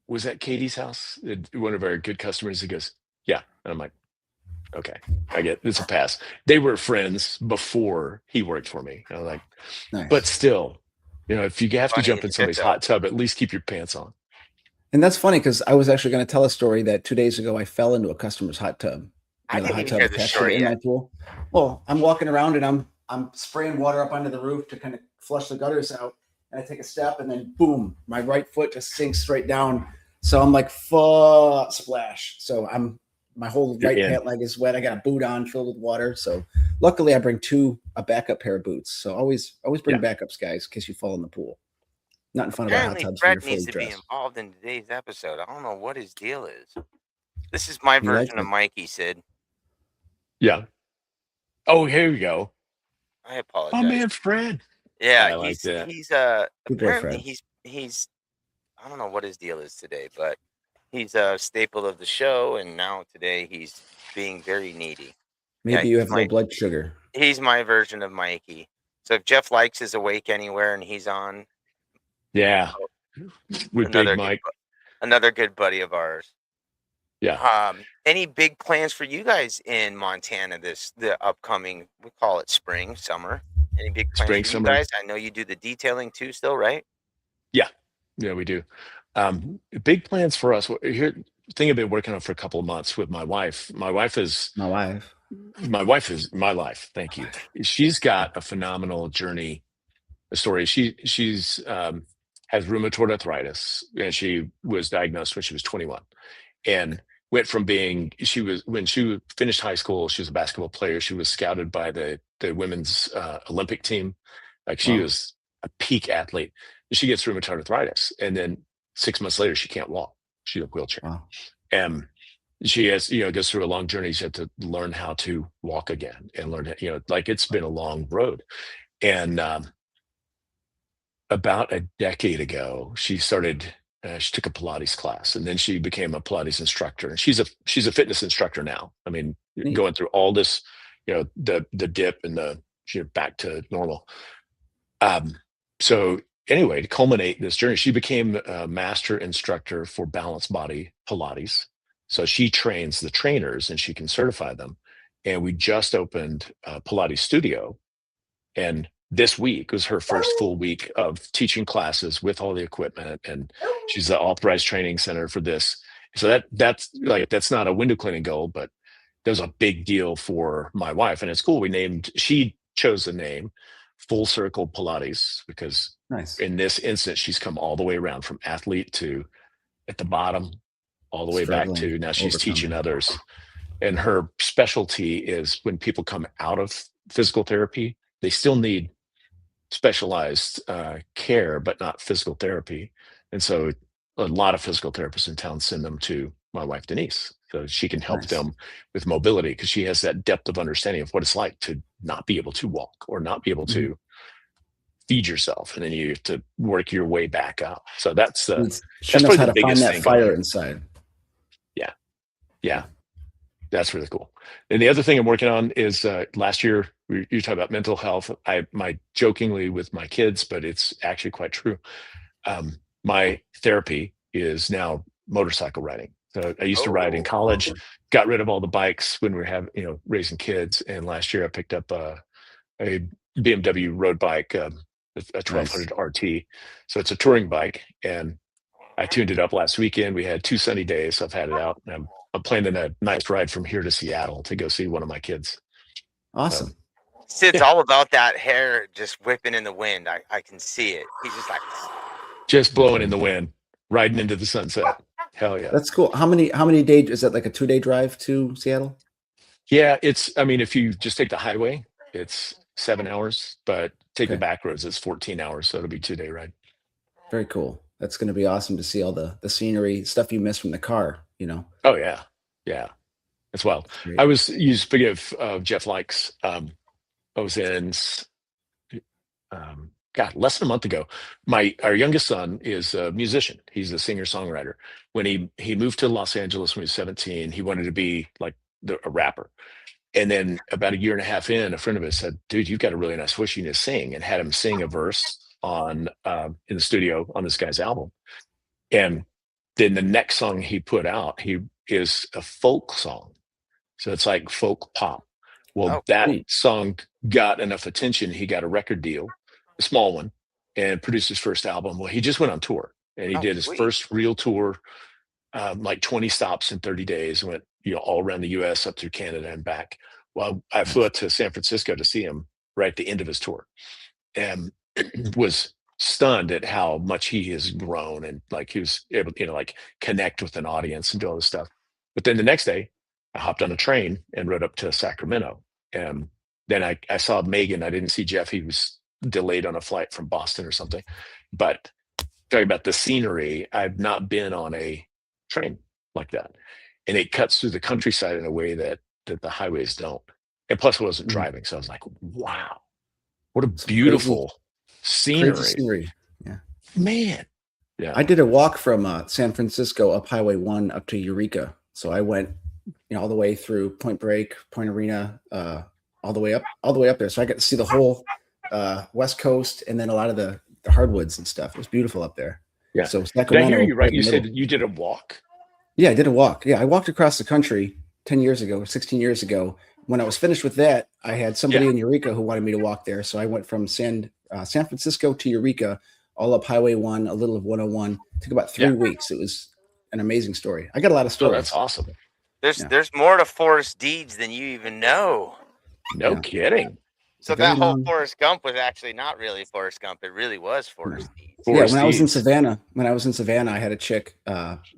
was that Katie's house? One of our good customers. He goes, yeah. And I'm like, okay, I get it's a pass. They were friends before he worked for me. I was like, nice. But still, if you have to jump in somebody's hot tub, at least keep your pants on. And that's funny because I was actually going to tell a story that 2 days ago I fell into a customer's hot tub. I didn't even hear the story in my pool. Well, I'm walking around and I'm spraying water up onto the roof to kind of flush the gutters out. And I take a step and then boom, my right foot just sinks straight down. So I'm like, splash. So my whole right pant leg is wet. I got a boot on filled with water. So luckily I bring a backup pair of boots. So always bring backups, guys, in case you fall in the pool. Not in front of hot tubs. Brett needs to be involved in today's episode. I don't know what his deal is. This is my version of Mikey, Sid. Yeah. Oh, here we go. I apologize. Oh man, Fred. Yeah, like he's apparently he's I don't know what his deal is today, but he's a staple of the show, and now today he's being very needy. Maybe you have low blood sugar. He's my version of Mikey. So if Jeff Likes is awake anywhere and he's on, yeah, with Big Mike, another good buddy of ours. Yeah. Any big plans for you guys in Montana the upcoming, we call it spring, summer? Any big plans for you guys? I know you do the detailing too still, right? Yeah, we do. Big plans for us. Here, thing I've been working on for a couple of months with my wife. My wife is my life. Thank you. She's got a phenomenal journey, a story. She's has rheumatoid arthritis, and she was diagnosed when she was 21, and went from being when she finished high school, she was a basketball player. She was scouted by the women's Olympic team. Like she was a peak athlete. She gets rheumatoid arthritis, and then 6 months later, she can't walk. She's in a wheelchair. Wow. And she has, goes through a long journey. She had to learn how to walk again and learn, like it's been a long road. And about a decade ago, she started. She took a Pilates class, and then she became a Pilates instructor. And she's a fitness instructor now. I mean, going through all this, the dip and back to normal. So anyway, to culminate this journey, she became a master instructor for balanced body Pilates. So she trains the trainers and she can certify them. And we just opened a Pilates studio, and this week was her first full week of teaching classes with all the equipment, and she's the authorized training center for this. So that's not a window cleaning goal, but that was a big deal for my wife. And it's cool. She chose the name Full Circle Pilates because in this instance, she's come all the way around from athlete to at the bottom, all the way back to now she's teaching others. And her specialty is when people come out of physical therapy, they still need specialized care, but not physical therapy. And so a lot of physical therapists in town send them to my wife, Denise, so she can help them with mobility, because she has that depth of understanding of what it's like to not be able to walk or not be able to feed yourself. And then you have to work your way back up. So that's probably the biggest thing. Fire inside. Yeah. Yeah. That's really cool. And the other thing I'm working on is last year, you talk about mental health. I jokingly with my kids, but it's actually quite true. My therapy is now motorcycle riding. So I used to ride in college, got rid of all the bikes when we were raising kids. And last year I picked up a BMW road bike, a 1200 RT. So it's a touring bike, and I tuned it up last weekend. We had 2 sunny days, so I've had it out. And I'm planning a nice ride from here to Seattle to go see one of my kids. Awesome. Sid's all about that hair just whipping in the wind. I can see it. He's just like just blowing in the wind, riding into the sunset. Hell yeah. That's cool. How many days is that, like a 2-day drive to Seattle? Yeah, if you just take the highway, it's 7 hours, but take the back roads, it's 14 hours. So it'll be 2-day ride. Very cool. That's going to be awesome to see all the scenery, stuff you miss from the car, Oh yeah. Yeah. That's wild. Speaking of Jeff Likes, I was in, less than a month ago. Our youngest son is a musician. He's a singer-songwriter. When he moved to Los Angeles when he was 17, he wanted to be like a rapper. And then about a year and a half in, a friend of his said, "Dude, you've got a really nice voice. You need to sing," and had him sing a verse in the studio on this guy's album. And then the next song he put out, is a folk song. So it's like folk pop. Well, that song got enough attention. He got a record deal, a small one, and produced his first album. Well, he just went on tour, and he did his first real tour, like 20 stops in 30 days, and went all around the US, up through Canada and back. Well, I flew out to San Francisco to see him right at the end of his tour, and was stunned at how much he has grown, and like he was able to like connect with an audience and do all this stuff. But then the next day I hopped on a train and rode up to Sacramento, and then I saw Megan. I didn't see Jeff. He was delayed on a flight from Boston or something. But talking about the scenery, I've not been on a train like that, and it cuts through the countryside in a way that the highways don't. And plus I wasn't driving, so I was like, wow, what a beautiful scenery. Yeah, man. Yeah, I did a walk from San Francisco up Highway 1 up to Eureka. So I went all the way through Point Break, Point Arena, all the way up there. So I got to see the whole West Coast, and then a lot of the hardwoods and stuff. It was beautiful up there. Yeah. So Did I hear you right? You said you did a walk. Yeah, I did a walk. Yeah, I walked across the country 10 years ago, 16 years ago. When I was finished with that, I had somebody in Eureka who wanted me to walk there. So I went from San Francisco to Eureka, all up Highway 1, a little of 101. It took about 3 weeks. It was an amazing story. I got a lot of stories. Oh, that's awesome. There's more to Forrest deeds than you even know. No kidding. So that whole Forrest Gump was actually not really Forrest Gump. It really was Forrest deeds. When I was in Savannah, I had a chick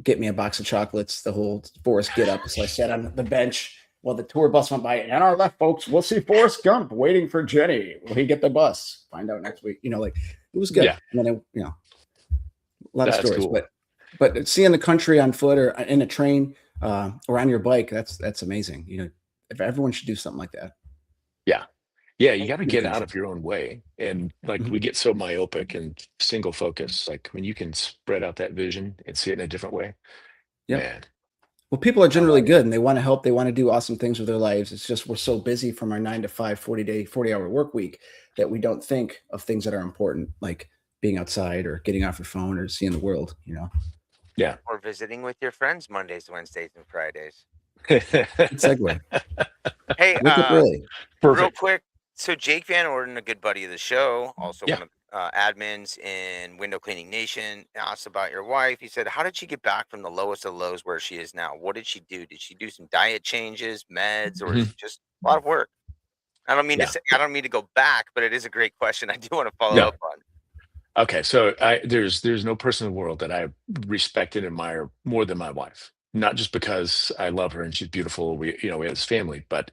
get me a box of chocolates, the whole Forrest get up. So I sat on the bench while the tour bus went by. And on our left, folks, we'll see Forrest Gump waiting for Jenny. Will he get the bus? Find out next week. It was good. Yeah. And then a lot of stories. Cool. But seeing the country on foot or in a train or on your bike, that's amazing. If everyone should do something like that. Yeah. Yeah, you got to get out of your own way. And like we get so myopic and single focus. Like when you can spread out that vision and see it in a different way. Yeah. Man. Well, people are generally good and they want to help. They want to do awesome things with their lives. It's just we're so busy from our 9 to 5, 40-hour work week that we don't think of things that are important, like being outside or getting off your phone or seeing the world, Yeah. Or visiting with your friends Mondays, Wednesdays, and Fridays. Good segue. Hey, really. Real quick. So Jake Van Orden, a good buddy of the show, also one of admins in Window Cleaning Nation, asked about your wife. He said, how did she get back from the lowest of lows where she is now? What did she do? Did she do some diet changes, meds, or is it just a lot of work? I don't mean to say, I don't mean to go back, but it is a great question. I do want to follow up on. Okay, so there's no person in the world that I respect and admire more than my wife. Not just because I love her and she's beautiful. We have this family, but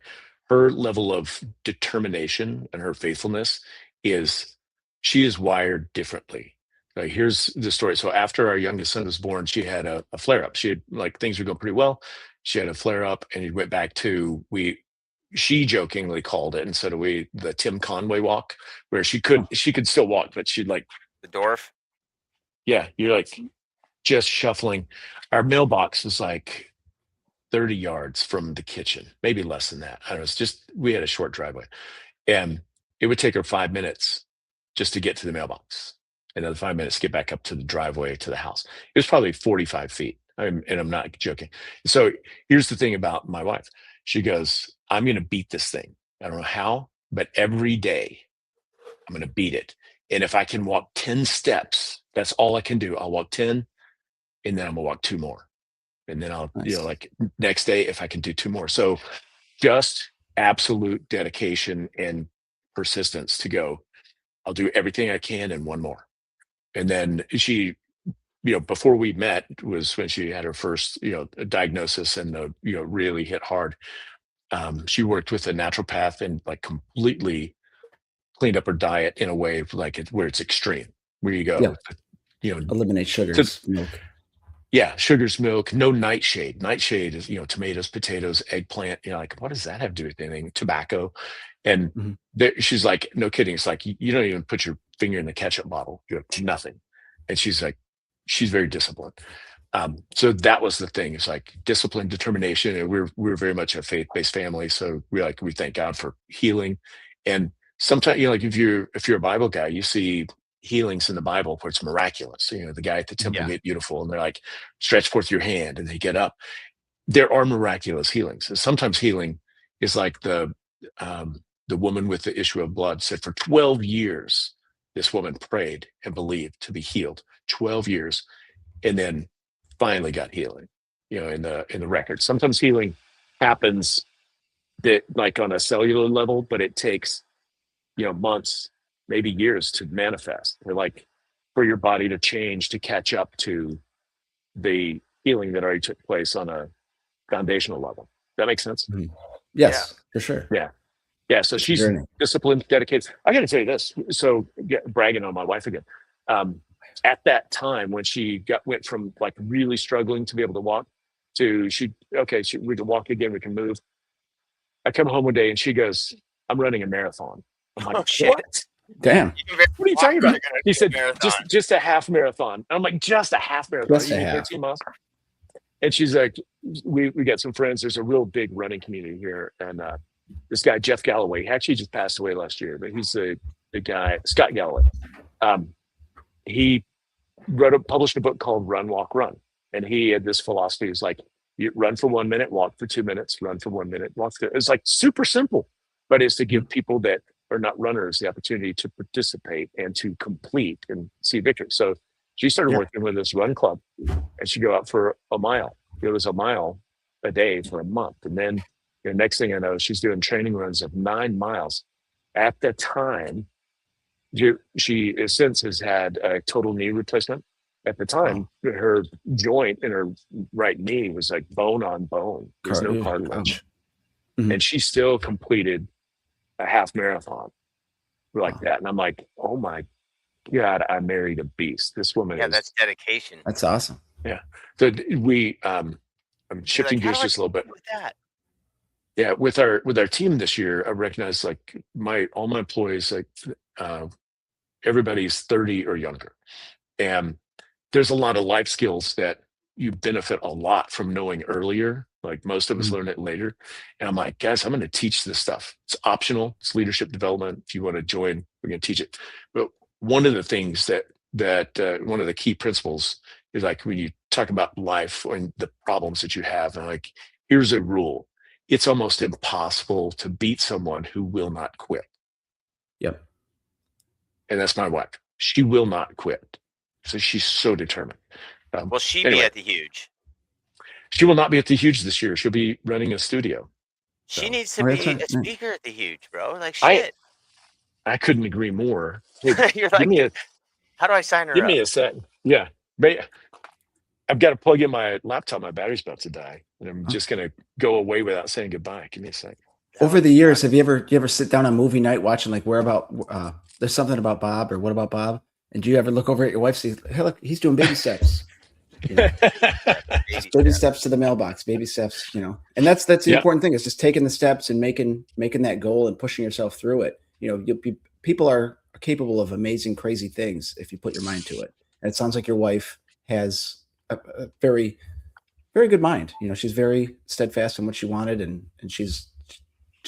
her level of determination and her faithfulness she is wired differently. Here's the story. So after our youngest son was born, she had a flare up. She had things were going pretty well. She had a flare up, and it went back to she jokingly called it instead of the Tim Conway walk, where she could still walk, but she'd the dwarf. Yeah, you're just shuffling. Our mailbox was 30 yards from the kitchen, maybe less than that. I don't know. It's just, we had a short driveway, and it would take her 5 minutes just to get to the mailbox. Another 5 minutes to get back up to the driveway to the house. It was probably 45 feet. I'm not joking. So here's the thing about my wife. She goes, I'm going to beat this thing. I don't know how, but every day I'm going to beat it. And if I can walk 10 steps, that's all I can do. I'll walk 10 and then I'm going to walk 2 more. And then I'll, Nice. like next day, if I can do 2 more. So just absolute dedication and persistence to go, I'll do everything I can and 1 more. And then she, before we met was when she had her first, diagnosis and really hit hard. She worked with a naturopath and like completely cleaned up her diet in a way where it's extreme, where you go, eliminate sugars, milk. Yeah, sugars, milk, no nightshade. Nightshade is, tomatoes, potatoes, eggplant. Like, what does that have to do with anything? Tobacco. And she's like, no kidding. It's like, you don't even put your finger in the ketchup bottle. You have nothing. And she's like, she's very disciplined. So that was the thing. It's like discipline, determination. And we're very much a faith-based family. So we thank God for healing. And sometimes, like if you're a Bible guy, you see healings in the Bible where it's miraculous. The guy at the temple Gate Beautiful, and they're like, stretch forth your hand, and they get up. There are miraculous healings. And sometimes healing is like the woman with the issue of blood said for 12 years, this woman prayed and believed to be healed. 12 years, and then finally got healing. In the record. Sometimes healing happens that like on a cellular level, but it takes months, maybe years to manifest, or like for your body to change to catch up to the healing that already took place on a foundational level. That makes sense? Mm-hmm. Yes, for sure. Yeah. So she's disciplined, dedicated. I got to tell you this. So bragging on my wife again. At that time when she went from like really struggling to be able to walk to we can walk again, we can move. I come home one day and she goes, I'm running a marathon. I'm like, Oh, shit. What? Damn. What are you talking about? He said, just a half marathon. I'm like, just a half marathon. Just a half. 13 miles. And she's like, we got some friends. There's a real big running community here. And this guy, Jeff Galloway, he actually just passed away last year, but he's the guy, Scott Galloway. He published a book called Run, Walk, Run. And he had this philosophy. It's like, you run for 1 minute, walk for 2 minutes, run for 1 minute, walk for. It's like super simple, but it's to give people that are not runners the opportunity to participate and to complete and see victory. So she started working with this run club, and she'd go out for a mile. It was a mile a day for a month. And then next thing I know, she's doing training runs of 9 miles. At the time, she since has had a total knee replacement. At the time, her joint in her right knee was like bone on bone. There's no cartilage. And she still completed a half marathon like that. And I'm like, oh my God, I married a beast. This woman is. That's dedication. That's awesome. Yeah. So I'm shifting gears just a little bit. With that? Yeah, with our team this year, I recognize like all my employees, like everybody's 30 or younger. And there's a lot of life skills that you benefit a lot from knowing earlier. Like most of us learn it later. And I'm like, guys, I'm going to teach this stuff. It's optional. It's leadership development. If you want to join, we're going to teach it. But one of the things that one of the key principles is like when you talk about life and the problems that you have, and like, here's a rule. It's almost impossible to beat someone who will not quit. Yep. And that's my wife. She will not quit. So she's so determined. Will she be at the Huge? She will not be at the Huge this year. She'll be running a studio. She needs to be a speaker at the Huge, bro. Like shit. I couldn't agree more. Hey, You're like, how do I sign her up? Give me a second. Yeah. But I've got to plug in my laptop. My battery's about to die. And I'm just going to go away without saying goodbye. Give me a second. Over the years, have you ever sit down on movie night watching like Where About There's Something About Bob or What About Bob? And do you ever look over at your wife and say, hey, look, he's doing baby steps. Baby steps to the mailbox, baby steps, And that's the important thing is just taking the steps and making that goal and pushing yourself through it. People are capable of amazing, crazy things if you put your mind to it. And it sounds like your wife has a very, very good mind. She's very steadfast in what she wanted, and she's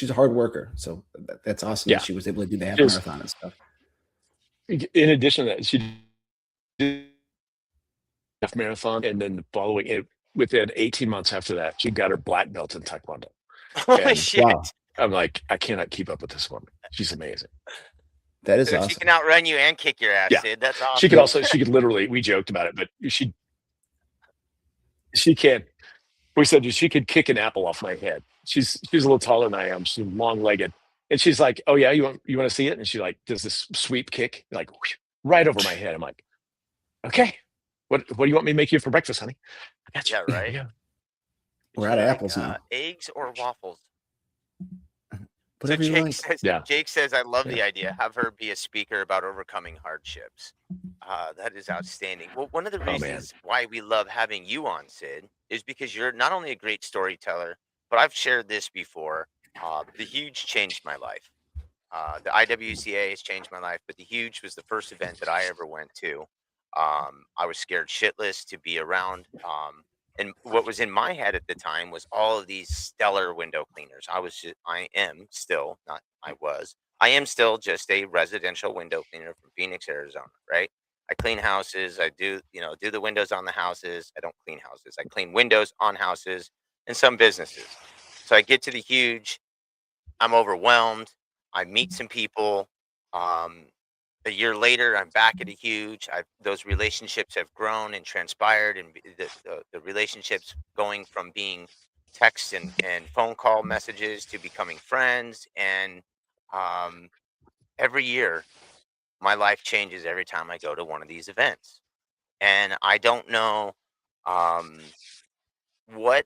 a hard worker. So that's awesome that she was able to do the half marathon and stuff. In addition to that, she did half marathon, and then the following, within 18 months after that, she got her black belt in Taekwondo. Holy And shit. Wow. I'm like, I cannot keep up with this woman. She's amazing. That is Dude, awesome. she can outrun you and kick your ass, Yeah. Sid. That's awesome. She could also, she could literally, we joked about it, but she can't. We said she could kick an apple off my head. She's a little taller than I am. She's long legged, and she's like, "Oh yeah, you want to see it?" And she like does this sweep kick, like whoosh, right over my head. I'm like, "Okay, what do you want me to make you for breakfast, honey?" I got you. Yeah, right. Yeah. We're out of apples Like, now. eggs or waffles? Whatever you like. Yeah. Jake says, I love the idea. Have her be a speaker about overcoming hardships. That is outstanding. Well, one of the man. reasons why we love having you on, Sid, is because you're not only a great storyteller, but I've shared this before. The Huge changed my life. The IWCA has changed my life, but the Huge was the first event that I ever went to. I was scared shitless to be around. And what was in my head at the time was all of these stellar window cleaners. I am still just a residential window cleaner from Phoenix, Arizona, right? I clean houses. I do the windows on the houses. I don't clean houses. I clean windows on houses and some businesses. So I get to the Huge. I'm overwhelmed. I meet some people. A year later, I'm back at a Huge. Those relationships have grown and transpired, and the relationships going from being text and phone call messages to becoming friends. And every year, my life changes every time I go to one of these events. And I don't know what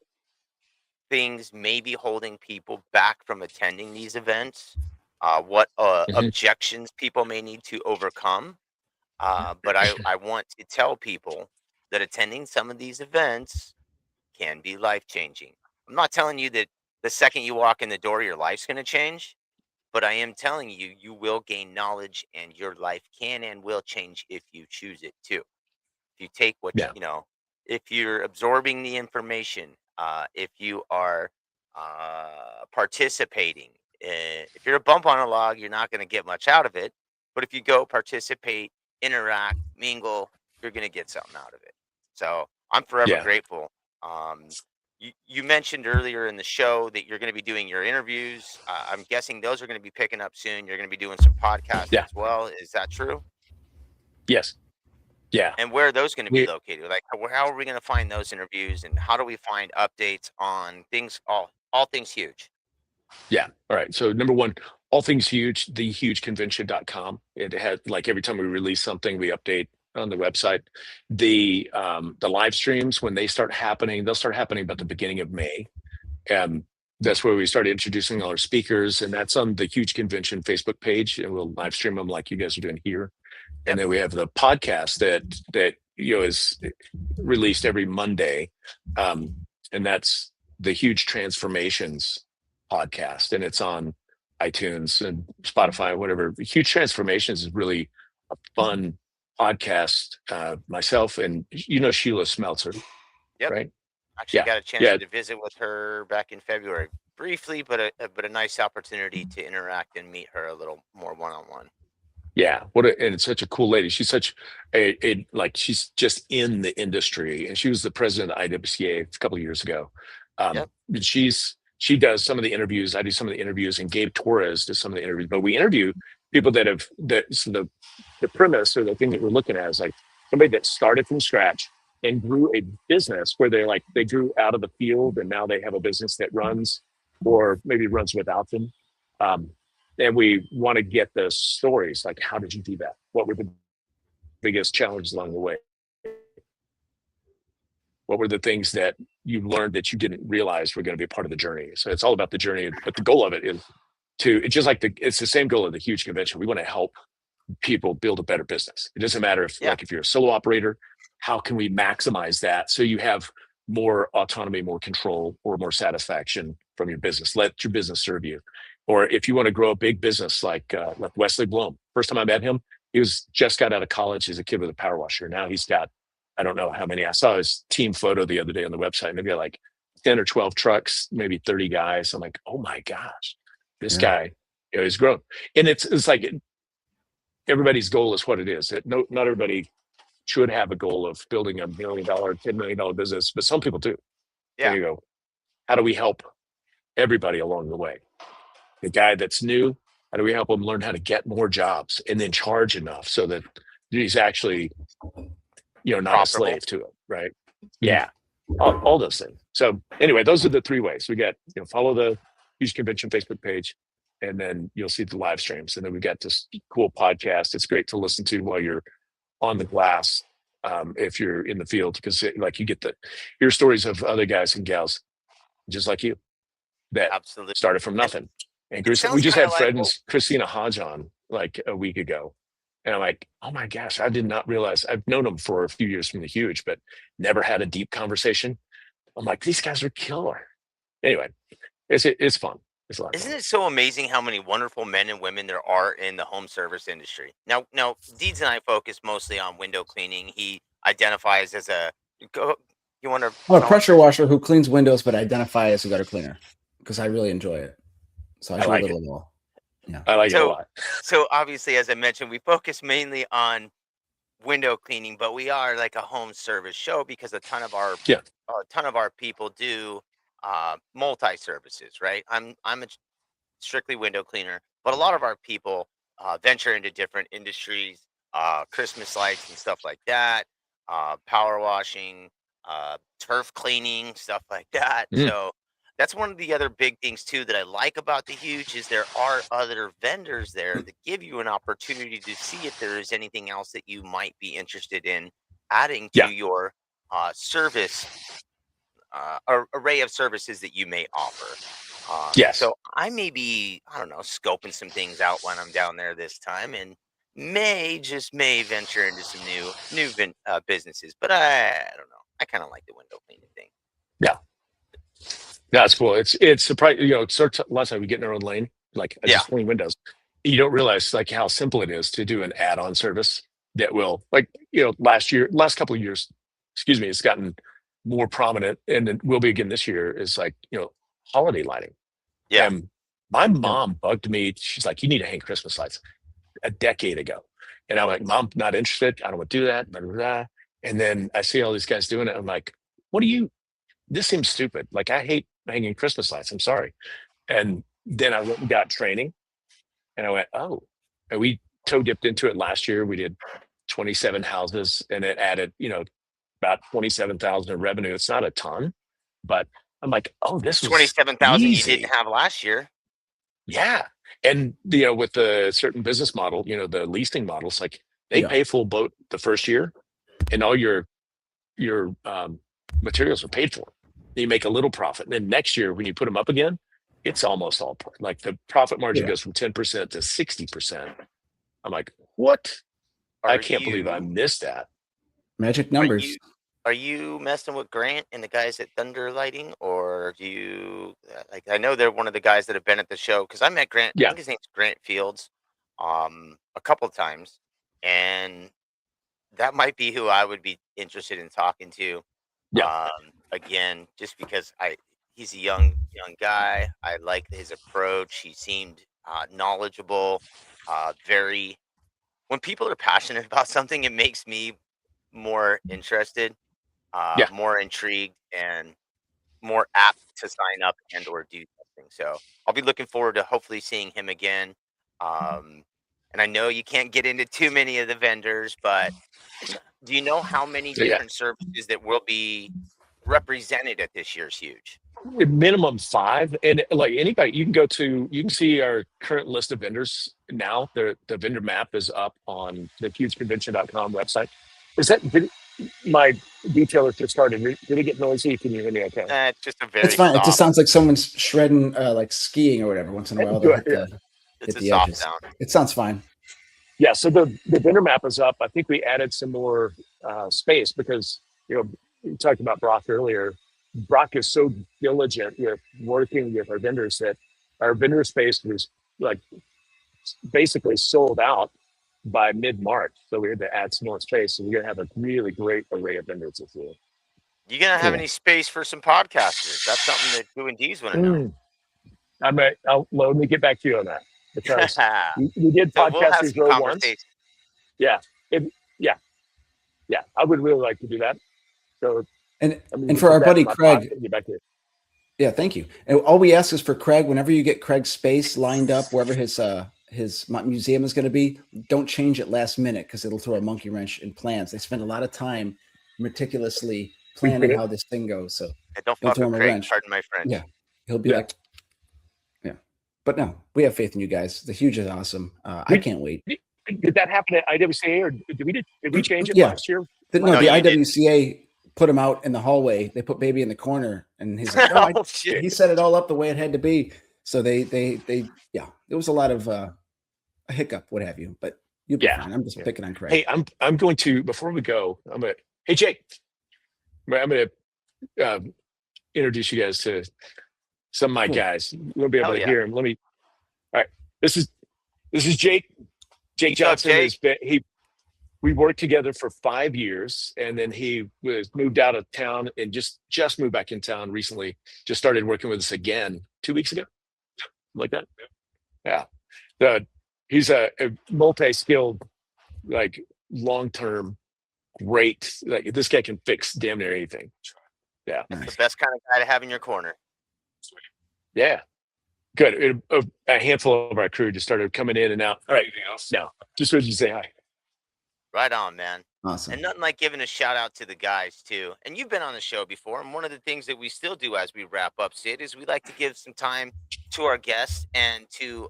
things may be holding people back from attending these events, what objections people may need to overcome. But I want to tell people that attending some of these events can be life-changing. I'm not telling you that the second you walk in the door, your life's going to change, but I am telling you, you will gain knowledge and your life can and will change if you choose it to. If you take Yeah. if you're absorbing the information, if you are participating, if you're a bump on a log, you're not going to get much out of it. But if you go participate, interact, mingle, you're going to get something out of it. So I'm forever Yeah. grateful. You mentioned earlier in the show that you're going to be doing your interviews. I'm guessing those are going to be picking up soon. You're going to be doing some podcasts Yeah. as well. Is that true? Yes. Yeah. And where are those going to be located? Like, how are we going to find those interviews, and how do we find updates on things, all things Huge? Yeah. All right. So number one, all things Huge, thehugeconvention.com. It had, like, every time we release something, we update on the website. The live streams, when they start happening, they'll start happening about the beginning of May. And that's where we started introducing all our speakers, and that's on the Huge Convention Facebook page, and we'll live stream them like you guys are doing here. And then we have the podcast that is released every Monday, and that's the Huge Transformations podcast, and it's on iTunes and Spotify, whatever. Huge Transformations is really a fun podcast. Myself and Sheila Smeltzer, Yep. right? Actually, Yeah. got a chance Yeah. to visit with her back in February, briefly, but a nice opportunity to interact and meet her a little more one-on-one. Yeah, and it's such a cool lady. She's such a like, she's just in the industry, and she was the president of IWCA a couple of years ago. Yep. But she does some of the interviews. I do some of the interviews, and Gabe Torres does some of the interviews. But we interview people so the premise, or the thing that we're looking at, is like somebody that started from scratch and grew a business where they grew out of the field, and now they have a business that runs, or maybe runs without them. And we want to get the stories, like, how did you do that? What were the biggest challenges along the way? What were the things that you learned that you didn't realize were going to be a part of the journey? So it's all about the journey, but the goal of it is it's the same goal of the Huge Convention. We want to help people build a better business. It doesn't matter if you're a solo operator, how can we maximize that so you have more autonomy, more control, or more satisfaction from your business? Let your business serve you. Or if you want to grow a big business, like Wesley Blum. First time I met him, he just got out of college as a kid with a power washer. Now he's got, I don't know how many. I saw his team photo the other day on the website. Maybe like 10 or 12 trucks, maybe 30 guys. I'm like, oh my gosh, this guy, he's grown. And it's like, everybody's goal is what it is. Not everybody should have a goal of building $1 million, $10 million business, but some people do. Yeah. So you go, how do we help everybody along the way? The guy that's new, how do we help him learn how to get more jobs and then charge enough so that he's actually, not Profitable. a slave to it, right? Yeah, all those things. So anyway, those are the 3 ways. We got, follow the Huge Convention Facebook page, and then you'll see the live streams. And then we got this cool podcast. It's great to listen to while you're on the glass, if you're in the field, because you get to hear stories of other guys and gals just like you that Absolutely started from nothing. And we sounds just kinda had Fred like- and Christina Hodge on like a week ago. And I'm like, oh my gosh, I did not realize. I've known them for a few years from the Huge, but never had a deep conversation. I'm like, these guys are killer. Anyway, it's fun. It's a lot of Isn't fun. it so amazing how many wonderful men and women there are in the home service industry? Now, Deeds and I focus mostly on window cleaning. He identifies as you want to? I'm a pressure washer who cleans windows, but I identify as a gutter cleaner because I really enjoy it. So I do like a little of all. Yeah. I like it a lot. So obviously, as I mentioned, we focus mainly on window cleaning, but we are like a home service show because a ton of our people do multi services, right? I'm a strictly window cleaner, but a lot of our people venture into different industries, Christmas lights and stuff like that, power washing, turf cleaning, stuff like that. So that's one of the other big things too that I like about the Huge is there are other vendors there that give you an opportunity to see if there is anything else that you might be interested in adding to your service array of services that you may offer. Yes. So I may be, I don't know, scoping some things out when I'm down there this time, and may venture into some new businesses. But I don't know. I kind of like the window cleaning thing. Yeah. That's cool. It's surprising. Lots of we get in our own lane. Like I just clean windows. You don't realize like how simple it is to do an add-on service that will, last couple of years, it's gotten more prominent, and it will be again this year. Is like holiday lighting. Yeah. And my mom bugged me. She's like, "You need to hang Christmas lights," a decade ago, and I'm like, "Mom, not interested. I don't want to do that." Blah, blah, blah. And then I see all these guys doing it. I'm like, "What do you? This seems stupid. Like I hate hanging Christmas lights. I'm sorry." And then I went and got training, and I went, "Oh," and we toe dipped into it last year. We did 27 houses, and it added, about 27,000 in revenue. It's not a ton, but I'm like, "Oh, this was 27,000 you easy." didn't have last year. Yeah, and with the certain business model, the leasing models, like they pay full boat the first year, and all your materials are paid for. You make a little profit, and then next year when you put them up again, it's almost all like the profit margin goes from 10% to 60%. I'm like, what? I can't believe I missed that. Magic numbers. Are you messing with Grant and the guys at Thunder Lighting, or do you I know they're one of the guys that have been at the show because I met Grant. I think his name's Grant Fields, a couple of times, and that might be who I would be interested in talking to. Yeah. Again, just because he's a young guy. I like his approach. He seemed knowledgeable. When people are passionate about something, it makes me more interested. More intrigued and more apt to sign up and or do something. So I'll be looking forward to hopefully seeing him again. And I know you can't get into too many of the vendors, but do you know how many different services that will be represented at this year's Huge? Minimum 5, and like anybody, you can see our current list of vendors now. The vendor map is up on the hugeconvention.com website. My detailer just started. Did it get noisy? Can you hear me okay? It's just a very It's fine. soft, It just sounds like someone's shredding, like skiing or whatever. Once in a while, they'll hit it's a the soft edges. sound. It sounds fine. Yeah, so the vendor map is up. I think we added some more space because you talked about Brock earlier. Brock is so diligent with working with our vendors that our vendor space was like basically sold out by mid-March. So we had to add some more space. So we're going to have a really great array of vendors this year. You gonna have any space for some podcasters? That's something that you and D's want to know. Let me get back to you on that because we did So we'll have Podcasters some Row once. conversation. Yeah. yeah, I would really like to do that. So And I'm and for our buddy Craig, get back here. yeah, thank you. And all we ask is for Craig, whenever you get Craig's space lined up, wherever his museum is going to be, don't change it last minute because it'll throw a monkey wrench in plans. They spend a lot of time meticulously planning how this thing goes. So And don't don't fuck throw with him a Craig. wrench. Pardon my French. Yeah, he'll be like, yeah. But no, we have faith in you guys. The Huge is awesome. I can't wait. Did that happen at IWCA, or did we change it Yeah. last year? No, the you didn't. IWCA put him out in the hallway. They put Baby in the corner, and he's like, "Oh, Oh, shit. he set it all up the way it had to be." So they yeah, there was a lot of a hiccup, what have you, but you'll be fine. I'm just picking on Craig. Hey, I'm going to, before we go, hey Jake, I'm gonna introduce you guys to some of my guys. You'll be able to hear him. All right, this is Jake. Jake Johnson has been we worked together for 5 years, and then he was moved out of town and just moved back in town recently. Just started working with us again 2 weeks ago, like that. Yeah, he's a multi-skilled, like long-term, great. Like this guy can fix damn near anything. Yeah, That's the best kind of guy to have in your corner. yeah. Good. A handful of our crew just started coming in and out. All right, anything else? No, just heard you say hi. Right on, man. Awesome. And nothing like giving a shout out to the guys too. And you've been on the show before, and one of the things that we still do as we wrap up, Sid, is we like to give some time to our guests and to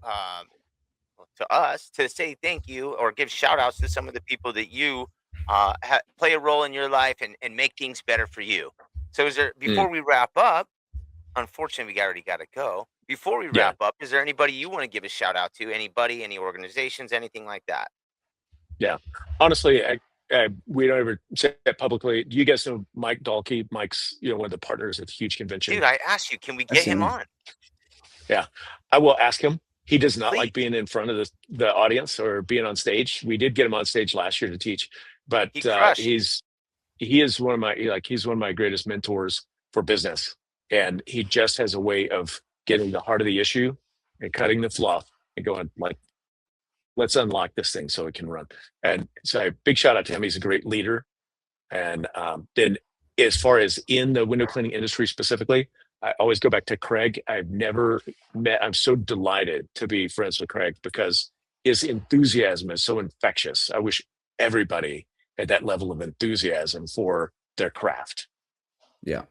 us to say thank you or give shout outs to some of the people that you play a role in your life and make things better for you. So is there, before we wrap up, unfortunately we already got to go. Before we wrap up, is there anybody you want to give a shout out to? Anybody, any organizations, anything like that? Yeah, honestly, we don't ever say that publicly. Do you guys know Mike Dahlke? Mike's one of the partners at the Huge Convention. Dude, I asked you, can we get him on? Yeah, I will ask him. He does not like being in front of the audience or being on stage. We did get him on stage last year to teach, but he is one of my he's one of my greatest mentors for business, and he just has a way of getting the heart of the issue and cutting the fluff and going like, let's unlock this thing so it can run. And so big shout out to him. He's a great leader. And then as far as in the window cleaning industry specifically, I always go back to Craig. I've never met, I'm so delighted to be friends with Craig because his enthusiasm is so infectious. I wish everybody had that level of enthusiasm for their craft. Yeah.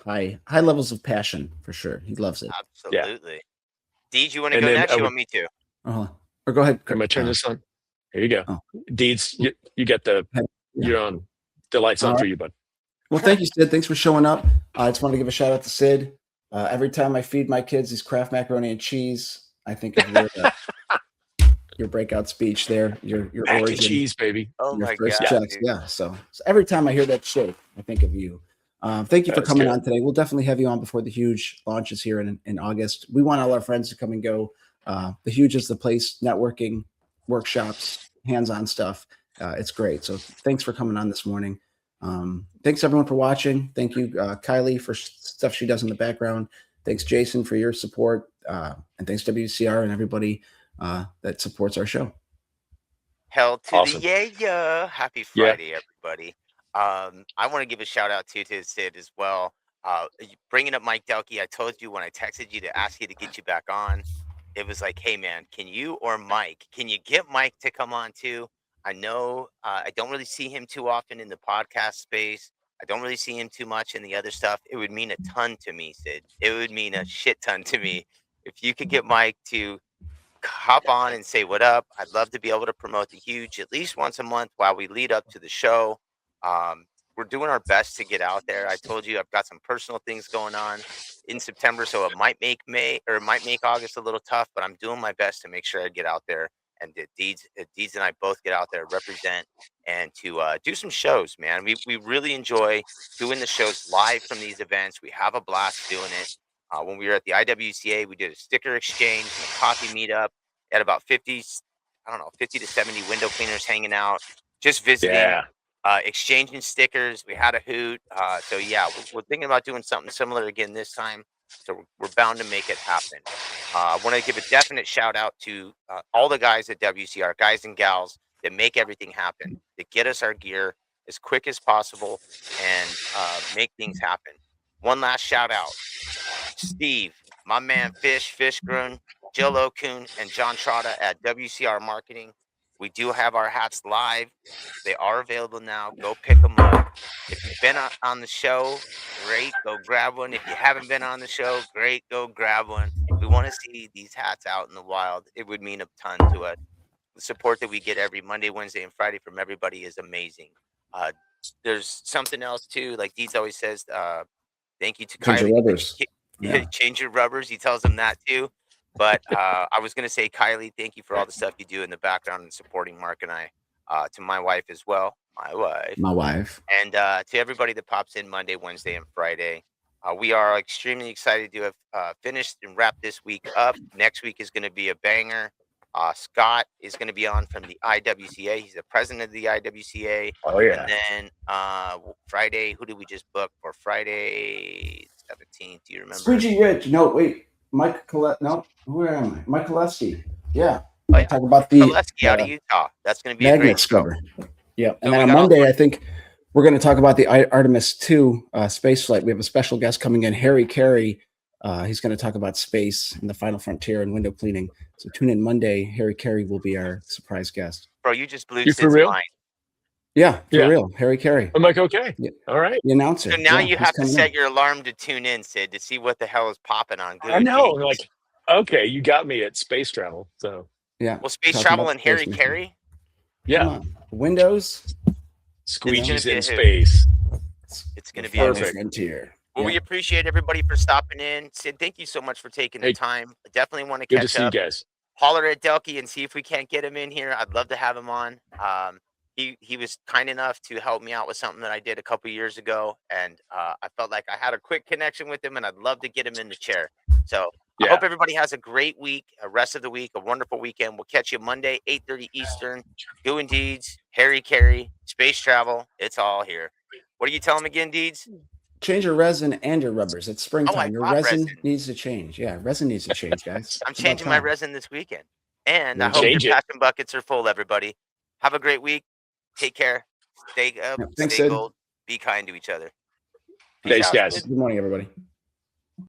High levels of passion for sure. He loves it. Absolutely. Yeah. Deej, you want to go next? You want me to? Or go ahead. I'm gonna turn this on. Here you go. Oh. Deeds, you get you're on. The lights on for you, bud. Well, thank you, Sid. Thanks for showing up. I just wanted to give a shout out to Sid. Every time I feed my kids these Kraft macaroni and cheese, I think of your breakout speech there. Your mac origin, and cheese, baby. Oh your my first God. checks. Yeah. So every time I hear that shit, I think of you. Thank you for coming on today. We'll definitely have you on before the Huge launches here in August. We want all our friends to come and go. The Huge is the place, networking, workshops, hands-on stuff. It's great. So thanks for coming on this morning. Thanks everyone for watching. Thank you, Kylie, for stuff she does in the background. Thanks, Jason, for your support. And thanks, WCR and everybody that supports our show. Hell to the yeah. Happy Friday, everybody. I want to give a shout out to Sid as well. Bringing up Mike Dahlke, I told you when I texted you to ask you to get you back on, it was like, hey man, can you or Mike, can you get Mike to come on too? I know I don't really see him too often in the podcast space. I don't really see him too much in the other stuff. It would mean a ton to me, Sid. It would mean a shit ton to me if you could get Mike to hop on and say what up. I'd love to be able to promote the Huge at least once a month while we lead up to the show. We're doing our best to get out there. I told you I've got some personal things going on in September, so it might make August a little tough, but I'm doing my best to make sure I get out there and Deeds and I both get out there, represent, and to do some shows, man. We really enjoy doing the shows live from these events. We have a blast doing it. When we were at the IWCA, we did a sticker exchange and a coffee meetup. At about 50 to 70 window cleaners hanging out, just visiting, exchanging stickers. We had a hoot. So yeah, we're thinking about doing something similar again this time. So we're bound to make it happen. I want to give a definite shout out to all the guys at WCR, guys and gals. that make everything happen, that get us our gear as quick as possible and make things happen. One last shout out. Steve, my man Fishgrun, Jill Okun, and John Trotta at WCR Marketing. We do have our hats live. They are available now. Go pick them up. If you've been on the show, great. Go grab one. If you haven't been on the show, great. Go grab one. We want to see these hats out in the wild. It would mean a ton to us. The support that we get every Monday, Wednesday, and Friday from everybody is amazing. There's something else too. Like Deeds always says, thank you to Change your Kylie. rubbers. Yeah. Change your rubbers. He tells them that too. But I was going to say, Kylie, thank you for all the stuff you do in the background and supporting Mark and I. To my wife as well. My wife. And to everybody that pops in Monday, Wednesday, and Friday. We are extremely excited to have finished and wrapped this week up. Next week is going to be a banger. Scott is going to be on from the IWCA. He's the president of the IWCA. Oh, yeah. And then Friday, who did we just book for Friday 17th? Do you remember? Squeegee Rich. No, wait. Mike Colette. No, where am I? Mike Kolesky. Yeah. Oh, yeah. Talk about the Kolesky out of Utah. That's going to be a great magnet show. scrubber. Yeah. And So then we on got all Monday, sorts- I think we're going to talk about the Artemis 2 space flight. We have a special guest coming in, Harry Carey. He's going to talk about space and the final frontier and window cleaning. So tune in Monday. Harry Carey will be our surprise guest. Bro, you just blew You for Sid's real? mind. Yeah, for Yeah. real. Harry Carey, I'm like, okay. Yeah. All right. the announcer. So now Yeah, you he's have to coming set in. your alarm to tune in, Sid, to see what the hell is popping on Good I know. Deeds. Like, okay, you got me at space travel. So, Yeah. Well, space talking travel about and space Harry mission. Carey. yeah. Come on. Windows. Squeegee's be a in hoot. space. It's going to The be a final Perfect. frontier. Well, we Yeah. appreciate everybody for stopping in. Sid, thank you so much for taking the Hey, time. I definitely want to Good to catch see you up. guys. Holler at Delky and see if we can't get him in here. I'd love to have him on. He was kind enough to help me out with something that I did a couple years ago, and I felt like I had a quick connection with him, and I'd love to get him in the chair. So I Yeah. hope everybody has a great week, a rest of the week, a wonderful weekend. We'll catch you Monday, 8:30 Eastern. Doing Deeds, Harry Carey, space travel. It's all here. What do you tell him again, Deeds? Change your resin and your rubbers. It's springtime. Your bought resin resin. needs to change. Yeah, resin needs to change, guys. I'm It's about changing my time. resin this weekend. And I Change hope your it. passion buckets are full, everybody. Have a great week. Take care. Stay up, Yeah, thanks, stay Sid. gold. Be kind to each other. Peace Thanks, out. guys. Good morning, everybody.